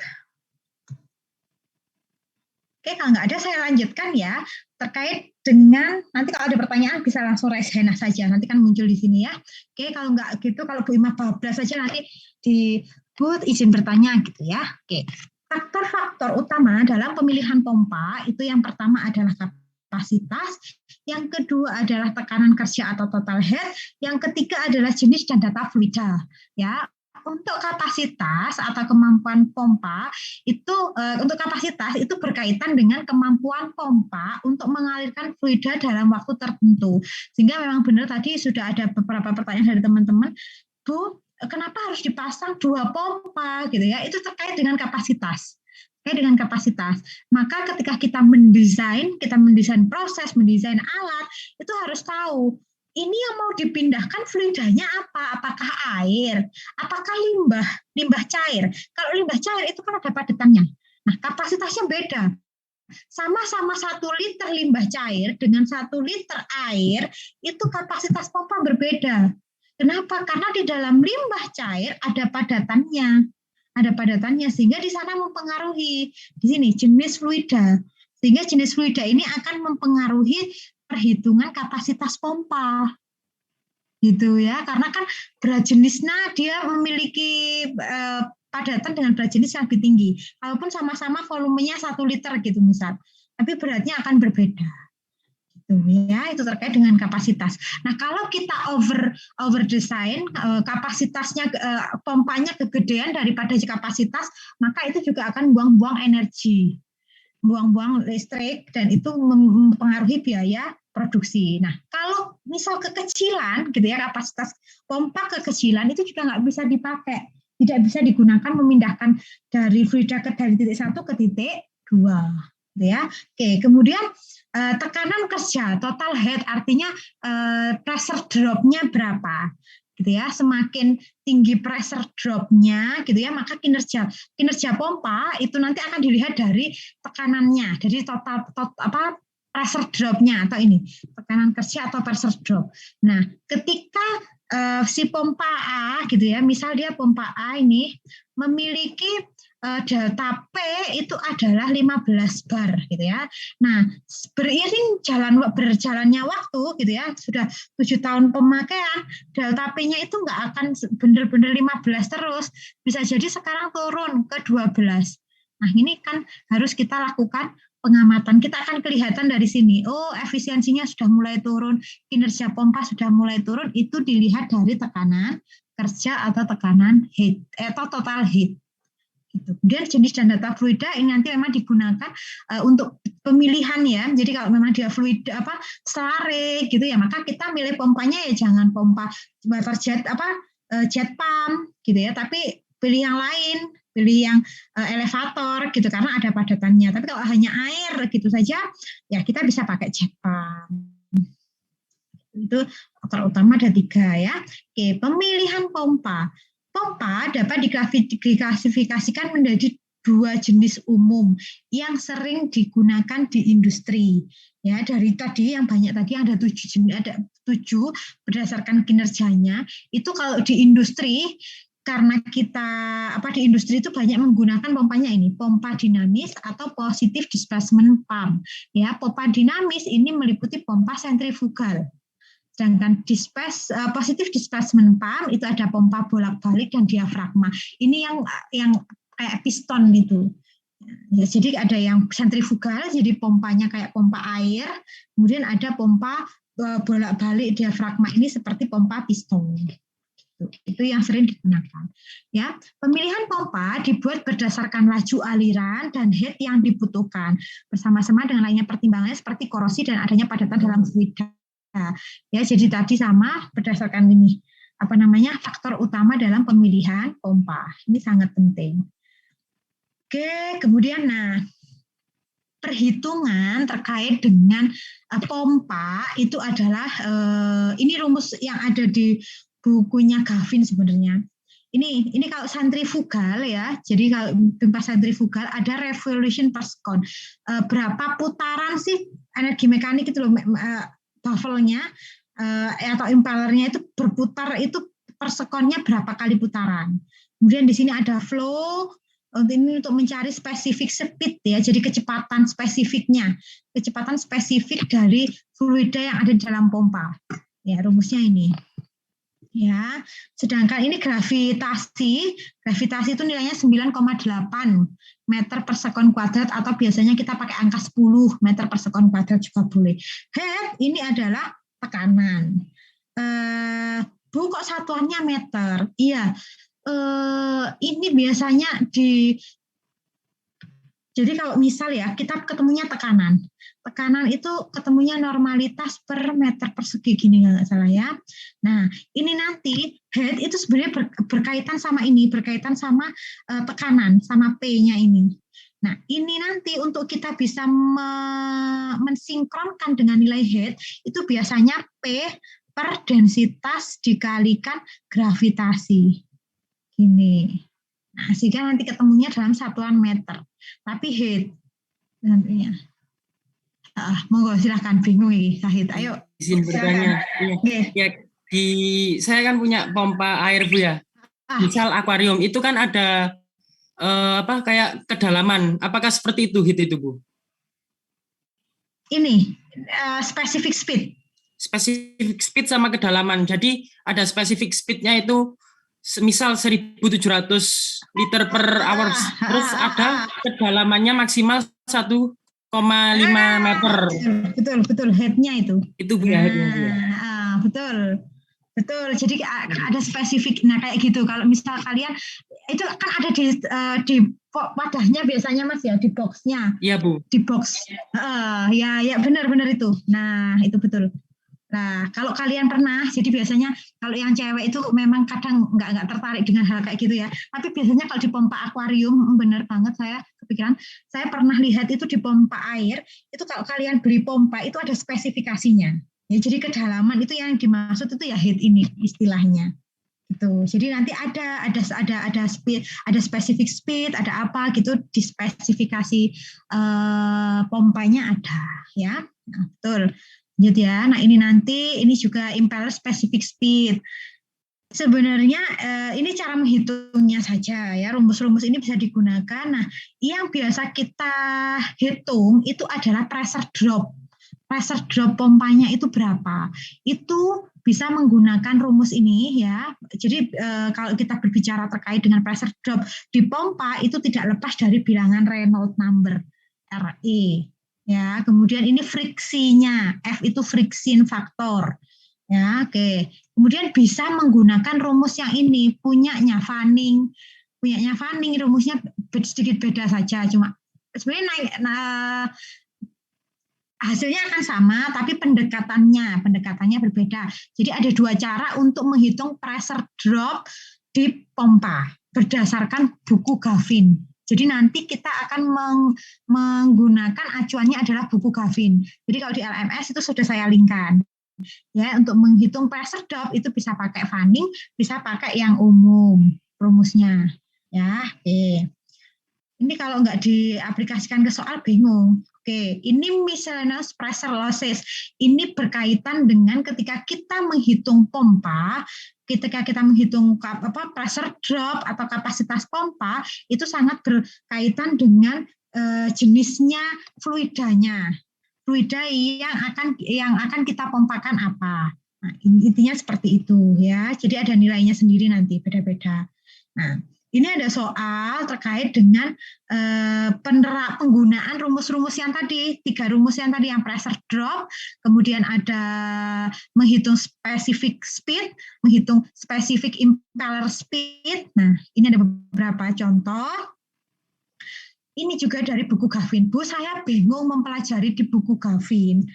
Oke, kalau nggak ada saya lanjutkan ya. Terkait dengan, nanti kalau ada pertanyaan bisa langsung raise hand saja, nanti kan muncul di sini ya. Oke, kalau nggak gitu, kalau Bu Ima bablas saja nanti di booth izin bertanya gitu ya. Oke, faktor-faktor utama dalam pemilihan pompa itu yang pertama adalah kapasitas, yang kedua adalah tekanan kerja atau total head, yang ketiga adalah jenis dan data fluida. Ya, untuk kapasitas atau kemampuan pompa itu untuk kapasitas itu berkaitan dengan kemampuan pompa untuk mengalirkan fluida dalam waktu tertentu. Sehingga memang benar tadi sudah ada beberapa pertanyaan dari teman-teman, Bu, kenapa harus dipasang 2 pompa gitu ya? Itu terkait dengan kapasitas. Maka ketika kita mendesain proses, mendesain alat, itu harus tahu ini yang mau dipindahkan fluidanya apa? Apakah air? Apakah limbah cair? Kalau limbah cair itu kan ada padatannya. Nah, kapasitasnya beda. Sama-sama 1 liter limbah cair dengan 1 liter air, itu kapasitas pompa berbeda. Kenapa? Karena di dalam limbah cair ada padatannya. Sehingga di sana mempengaruhi. Di sini jenis fluida. Sehingga jenis fluida ini akan mempengaruhi perhitungan kapasitas pompa, gitu ya, karena kan berat jenisnya dia memiliki padatan dengan berat jenis yang lebih tinggi, walaupun sama-sama volumenya 1 liter gitu misal, tapi beratnya akan berbeda, gitu ya. Itu terkait dengan kapasitas. Nah kalau kita over design, kapasitasnya pompanya kegedean daripada kapasitas, maka itu juga akan buang-buang energi, buang-buang listrik, dan itu mempengaruhi biaya produksi. Nah, kalau misal kekecilan, gitu ya, kapasitas pompa kekecilan itu juga nggak bisa dipakai, tidak bisa digunakan memindahkan dari fluida dari titik 1 ke titik 2, gitu ya. Oke, kemudian tekanan kerja, total head, artinya pressure drop-nya berapa, gitu ya. Semakin tinggi pressure drop-nya, gitu ya, maka kinerja pompa itu nanti akan dilihat dari tekanannya, dari total pressure drop-nya atau ini tekanan kerja atau pressure drop. Nah, ketika si pompa A, gitu ya, misal dia pompa A ini memiliki delta P itu adalah 15 bar, gitu ya. Nah, beriring berjalannya waktu, gitu ya, sudah 7 tahun pemakaian, delta P-nya itu nggak akan benar-benar 15 terus, bisa jadi sekarang turun ke 12. Nah, ini kan harus kita lakukan pengamatan. Kita akan kelihatan dari sini, oh efisiensinya sudah mulai turun, kinerja pompa sudah mulai turun, itu dilihat dari tekanan kerja atau tekanan head atau total head. Kemudian jenis dan data fluida ini nanti memang digunakan untuk pemilihan ya. Jadi kalau memang dia fluida selare gitu ya, maka kita milih pompanya ya jangan pompa water jet jet pump gitu ya, tapi pilih yang lain, pilih yang elevator gitu karena ada padatannya. Tapi kalau hanya air gitu saja ya kita bisa pakai jet pump. Itu faktor utama ada 3 ya. Oke, pemilihan pompa. Pompa dapat diklasifikasikan menjadi dua jenis umum yang sering digunakan di industri. Ya, dari tadi yang banyak tadi ada 7 jenis, ada 7 berdasarkan kinerjanya. Itu kalau di industri, karena kita di industri itu banyak menggunakan pompanya ini, pompa dinamis atau positive displacement pump. Ya, pompa dinamis ini meliputi pompa sentrifugal. Sedangkan positive displacement pump itu ada pompa bolak-balik dan diafragma. Ini yang kayak piston gitu. Ya, jadi ada yang sentrifugal, jadi pompanya kayak pompa air. Kemudian ada pompa bolak-balik diafragma, ini seperti pompa piston. Itu yang sering digunakan. Ya, pemilihan pompa dibuat berdasarkan laju aliran dan head yang dibutuhkan, bersama-sama dengan lainnya pertimbangannya seperti korosi dan adanya padatan dalam fluida. Ya, jadi tadi sama berdasarkan ini faktor utama dalam pemilihan pompa. Ini sangat penting. Oke, kemudian perhitungan terkait dengan pompa itu adalah ini rumus yang ada di bukunya Gavin sebenarnya. Ini kalau sentrifugal ya, jadi kalau pompa sentrifugal ada revolution per second. Berapa putaran sih energi mekanik itu loh, baffle-nya atau impellernya itu berputar itu per sekonnya berapa kali putaran. Kemudian di sini ada flow, ini untuk mencari spesifik speed ya, jadi kecepatan spesifiknya, kecepatan spesifik dari fluida yang ada di dalam pompa. Ya, rumusnya ini. Ya, sedangkan ini gravitasi itu nilainya 9,8 meter per sekon kuadrat atau biasanya kita pakai angka 10 meter per sekon kuadrat juga boleh. Head ini adalah tekanan. Bu, kok satuannya meter? Iya, ini biasanya jadi kalau misal ya kita ketemunya tekanan itu ketemunya normalitas per meter persegi gini nggak salah ya. Nah ini nanti head itu sebenarnya berkaitan sama ini, berkaitan sama tekanan, sama P-nya ini. Nah ini nanti untuk kita bisa mensinkronkan dengan nilai head itu biasanya P per densitas dikalikan gravitasi. Gini. Nah, sehingga nanti ketemunya dalam satuan meter. Tapi head nantinya. Monggo silahkan, bingung ini Sahid. Ayo. Izin bertanya. Ya, saya kan punya pompa air Bu ya. Misal akuarium itu kan ada kayak kedalaman. Apakah seperti itu gitu itu Bu? Ini specific speed. Specific speed sama kedalaman. Jadi ada specific speednya itu misal 1.700 liter per hours. Terus ada kedalamannya maksimal 1,5 meter. Betul headnya itu. Itu Bu ya headnya. Betul. Jadi ada spesifik. Nah kayak gitu. Kalau misal kalian itu kan ada di wadahnya biasanya Mas ya, di boxnya. Iya Bu. Di box. Ya benar itu. Nah itu betul. Nah, kalau kalian pernah, jadi biasanya kalau yang cewek itu memang kadang nggak tertarik dengan hal kayak gitu ya. Tapi biasanya kalau di pompa akuarium, bener banget saya kepikiran. Saya pernah lihat itu di pompa air, itu kalau kalian beli pompa itu ada spesifikasinya. Ya, jadi kedalaman itu yang dimaksud itu ya head ini istilahnya. Gitu. Jadi nanti ada speed, ada specific speed, ada apa gitu di spesifikasi pompanya ada, ya. Nah, betul. Gitu ya. Nah ini nanti ini juga impeller specific speed. Sebenarnya ini cara menghitungnya saja ya, rumus-rumus ini bisa digunakan. Nah yang biasa kita hitung itu adalah pressure drop. Pressure drop pompanya itu berapa? Itu bisa menggunakan rumus ini ya. Jadi kalau kita berbicara terkait dengan pressure drop di pompa itu tidak lepas dari bilangan Reynolds number RE. Ya, kemudian ini friksinya, F itu friction factor. Ya, oke. Kemudian bisa menggunakan rumus yang ini, punyanya Fanning rumusnya sedikit beda saja, cuma sebenarnya hasilnya akan sama, tapi pendekatannya berbeda. Jadi ada dua cara untuk menghitung pressure drop di pompa berdasarkan buku Gavin. Jadi nanti kita akan menggunakan acuannya adalah buku Gavin. Jadi kalau di LMS itu sudah saya linkkan. Ya, untuk menghitung pressure drop itu bisa pakai Fanning, bisa pakai yang umum rumusnya. Ya, oke. Ini kalau nggak diaplikasikan ke soal bingung. Oke, ini miscellaneous pressure losses. Ini berkaitan dengan ketika kita menghitung pompa, ketika kita menghitung pressure drop atau kapasitas pompa, itu sangat berkaitan dengan jenisnya fluidanya. Fluida yang akan kita pompakan apa. Nah, intinya seperti itu ya. Jadi ada nilainya sendiri nanti beda-beda. Nah, ini ada soal terkait dengan penggunaan rumus-rumus yang tadi, 3 rumus yang tadi, yang pressure drop, kemudian ada menghitung specific speed, menghitung specific impeller speed. Nah, ini ada beberapa contoh. Ini juga dari buku Gavin. Bu, saya bingung mempelajari di buku Gavin.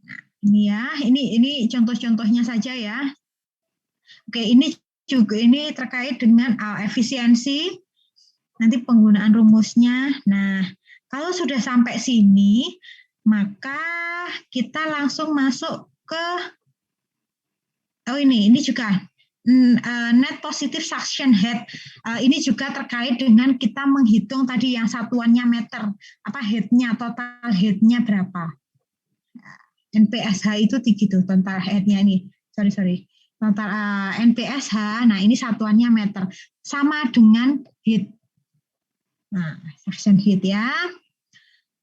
Nah, ini ya, ini contoh-contohnya saja ya. Oke, ini juga ini terkait dengan efisiensi, nanti penggunaan rumusnya. Nah, kalau sudah sampai sini, maka kita langsung masuk ke, ini juga net positive suction head. Ini juga terkait dengan kita menghitung tadi yang satuannya meter, headnya, total headnya berapa. NPSH itu gitu, total headnya ini. Sorry. Total NPSH, nah ini satuannya meter, sama dengan heat. Nah, suction heat ya.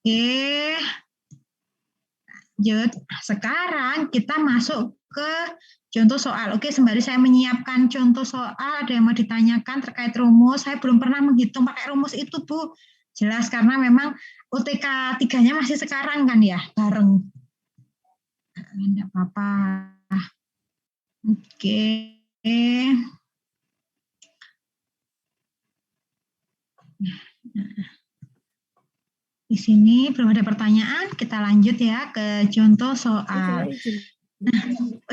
Oke. Lanjut. Sekarang kita masuk ke contoh soal. Oke, sembari saya menyiapkan contoh soal, ada yang mau ditanyakan terkait rumus. Saya belum pernah menghitung pakai rumus itu, Bu. Jelas, karena memang UTK 3-nya masih sekarang kan ya, bareng. Enggak apa-apa. Oke. Di sini belum ada pertanyaan, kita lanjut ya ke contoh soal.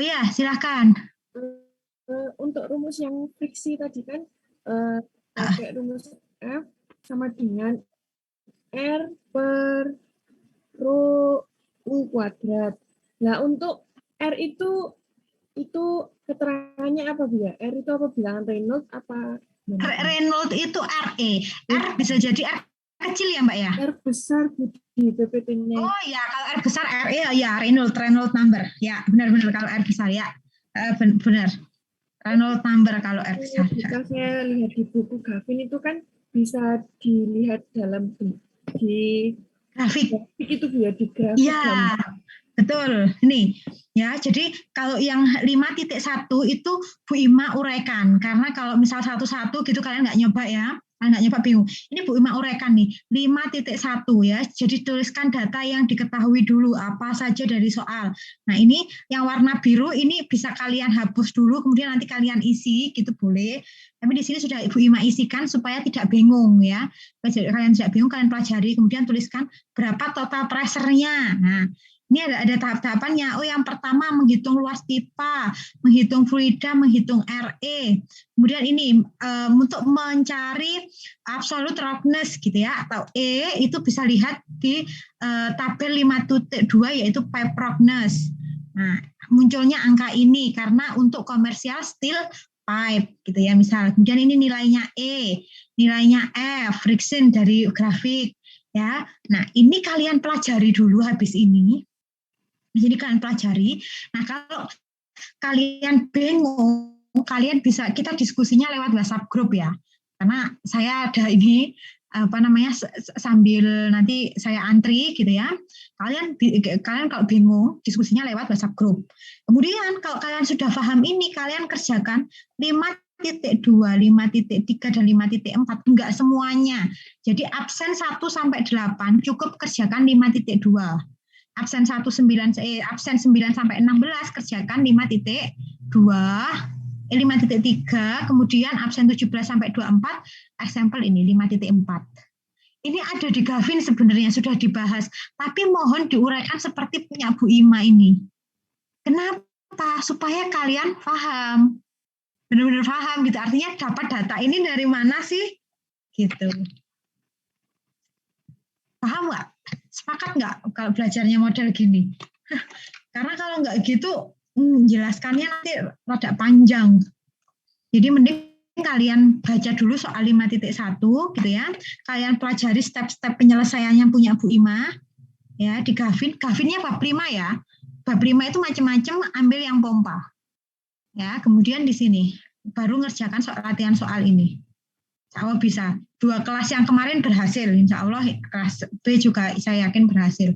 Oh ya, silakan. Untuk rumus yang friksi tadi kan pakai rumus F sama dengan R per rho U kuadrat. Nah, untuk R itu keterangannya apa, Bu ya? R itu apa, bilangan Reynolds apa? Reynolds itu RE. R bisa jadi R kecil ya, Mbak ya? R besar di PPT-nya. Oh ya, kalau R besar RE ya Reynolds number. Ya, benar-benar kalau R besar ya. Benar. Reynolds number kalau R besar. Jika saya lihat di buku Gavin itu kan bisa dilihat dalam di grafik itu, Bu ya, di grafik. Iya. Betul, ini ya. Jadi kalau yang 5.1 itu Bu Ima uraikan, karena kalau misal 1.1 gitu kalian nggak nyoba ya, bingung. Ini Bu Ima uraikan nih 5.1 ya. Jadi tuliskan data yang diketahui dulu apa saja dari soal. Nah ini yang warna biru ini bisa kalian hapus dulu, kemudian nanti kalian isi gitu boleh. Tapi di sini sudah Ibu Ima isikan supaya tidak bingung ya. Kalian tidak bingung, kalian pelajari, kemudian tuliskan berapa total pressure-nya. Nah, ini ada tahap-tahapannya. Oh, yang pertama menghitung luas pipa, menghitung fluida, menghitung RE. Kemudian ini untuk mencari absolute roughness gitu ya, atau E itu bisa lihat di tabel 5.2 yaitu pipe roughness. Nah, munculnya angka ini karena untuk komersial steel pipe gitu ya misal. Kemudian ini nilainya E, nilainya F, friction dari grafik ya. Nah, ini kalian pelajari dulu habis ini. Jadi kalian pelajari. Nah, kalau kalian bingung, kalian bisa, kita diskusinya lewat WhatsApp grup ya. Karena saya ada ini sambil nanti saya antri gitu ya. Kalian kalau bingung, diskusinya lewat WhatsApp grup. Kemudian kalau kalian sudah paham ini, kalian kerjakan 5.2, 5.3 dan 5.4, enggak semuanya. Jadi absen 1 sampai 8 cukup kerjakan 5.2. Absen 9 sampai 16 kerjakan 5.2, 5.3, kemudian absen 17 sampai 24 eksempel ini 5.4. Ini ada di Gavin sebenarnya sudah dibahas, tapi mohon diuraikan seperti punya Bu Ima ini. Kenapa? Supaya kalian paham. Benar-benar paham gitu. Artinya dapat data ini dari mana sih? Gitu. Paham nggak? Sepakat nggak kalau belajarnya model gini? Karena kalau nggak gitu, jelaskannya nanti rada panjang. Jadi mending kalian baca dulu soal 5.1 gitu ya. Kalian pelajari step-step penyelesaiannya punya Bu Ima. Ya, di Gavinnya bab 5 ya. Bab 5 itu macam-macam, ambil yang pompa. Ya, kemudian di sini baru ngerjakan latihan soal ini. Insya Allah bisa. 2 kelas yang kemarin berhasil, insya Allah kelas B juga saya yakin berhasil.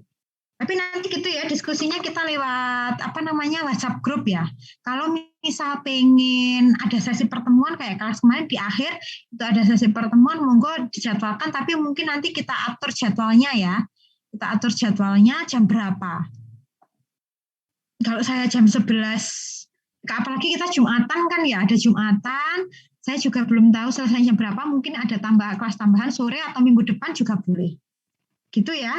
Tapi nanti gitu ya, diskusinya kita lewat WhatsApp grup ya. Kalau misal pengen ada sesi pertemuan kayak kelas kemarin di akhir itu ada sesi pertemuan, monggo dijadwalkan. Tapi mungkin nanti kita atur jadwalnya ya. Kita atur jadwalnya jam berapa. Kalau saya jam 11, apalagi kita Jumatan kan ya, ada Jumatan. Saya juga belum tahu selesainya berapa. Mungkin ada kelas tambahan sore atau minggu depan juga boleh. Gitu ya.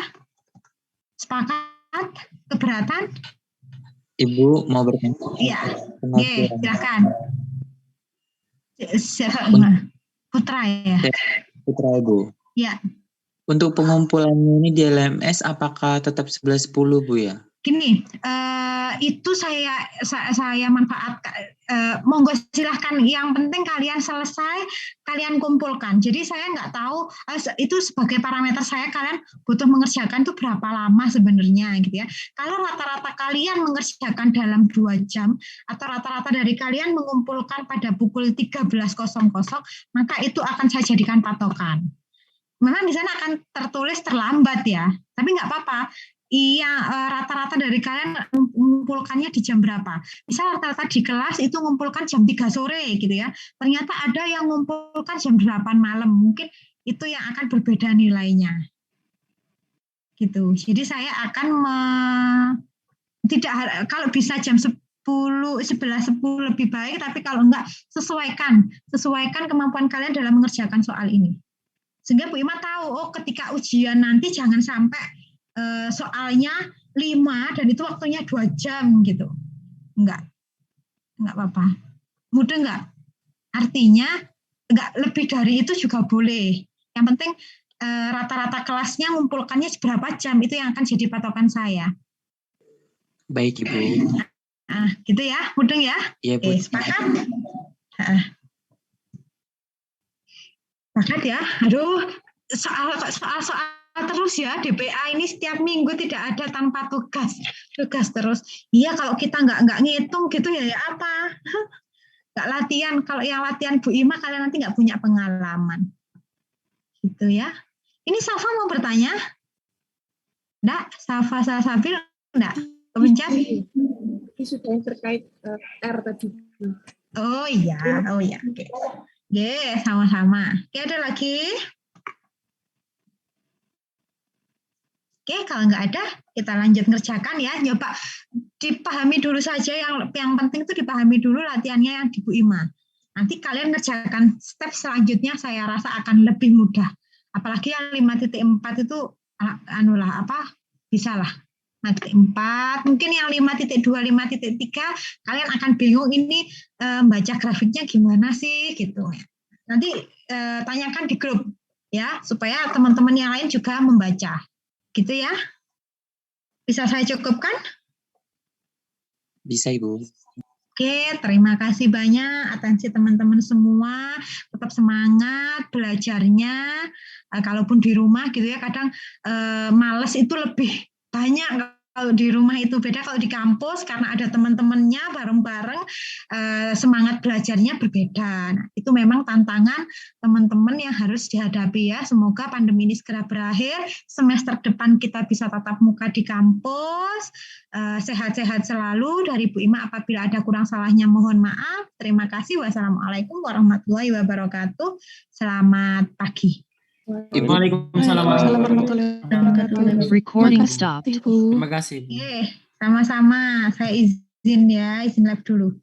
Sepakat? Keberatan? Ibu mau bertanya? Iya. Oke, silakan. Putra ya? Putra Ibu. Ya. Untuk pengumpulannya ini di LMS apakah tetap 11.10 Bu ya? Gini, itu saya manfaatkan. Monggo silahkan. Yang penting kalian selesai, kalian kumpulkan. Jadi saya nggak tahu itu sebagai parameter saya kalian butuh mengerjakan itu berapa lama sebenarnya gitu ya. Kalau rata-rata kalian mengerjakan dalam 2 jam atau rata-rata dari kalian mengumpulkan pada pukul 13.00, maka itu akan saya jadikan patokan. Memang di sana akan tertulis terlambat ya, tapi nggak apa-apa. Iya, rata-rata dari kalian mengumpulkannya di jam berapa? Misal rata-rata di kelas itu mengumpulkan jam 3 sore gitu ya. Ternyata ada yang mengumpulkan jam 8 malam. Mungkin itu yang akan berbeda nilainya. Gitu. Jadi saya akan kalau bisa jam 11.10 lebih baik, tapi kalau enggak sesuaikan kemampuan kalian dalam mengerjakan soal ini. Sehingga Bu Ima tahu, ketika ujian nanti jangan sampai soalnya 5 dan itu waktunya 2 jam gitu. Enggak apa-apa. Mudah enggak? Artinya enggak lebih dari itu juga boleh. Yang penting rata-rata kelasnya ngumpulkannya berapa jam, itu yang akan jadi patokan saya. Baik Ibu. Nah, gitu ya, mudeng ya? Iya Bu. Sepakat? Sepakat ya? Aduh, soal terus ya, DPA ini setiap minggu tidak ada tanpa tugas terus. Iya, kalau kita nggak ngitung gitu ya apa? Nggak latihan. Kalau yang latihan Bu Ima kalian nanti nggak punya pengalaman. Gitu ya. Ini Safa mau bertanya? Nggak? Safa Sabil nggak? Kepencet? Ini sudah terkait R tadi. Oh iya. Oke. Sama-sama. Oke, ada lagi? Oke, kalau nggak ada, kita lanjut ngerjakan ya. Nyoba dipahami dulu saja, yang penting itu dipahami dulu latihannya yang di Bu Ima. Nanti kalian ngerjakan step selanjutnya saya rasa akan lebih mudah. Apalagi yang 5.4 itu bisa lah. 5.4, mungkin yang 5.2, 5.3 kalian akan bingung ini baca grafiknya gimana sih gitu. Nanti tanyakan di grup ya, supaya teman-teman yang lain juga membaca. Gitu ya. Bisa saya cukupkan? Bisa Ibu. Oke, terima kasih banyak atensi teman-teman semua. Tetap semangat belajarnya. Kalaupun di rumah gitu ya, kadang males itu lebih banyak kalau di rumah itu beda kalau di kampus karena ada teman-temannya bareng-bareng semangat belajarnya berbeda. Nah, itu memang tantangan teman-teman yang harus dihadapi ya. Semoga pandemi ini segera berakhir, semester depan kita bisa tatap muka di kampus. Sehat-sehat selalu. Dari Bu Ima apabila ada kurang salahnya mohon maaf. Terima kasih. Wassalamualaikum warahmatullahi wabarakatuh. Selamat pagi. Waalaikumsalam warahmatullahi wabarakatuh. Recording stop. Terima kasih. Sama-sama. Saya izin live dulu.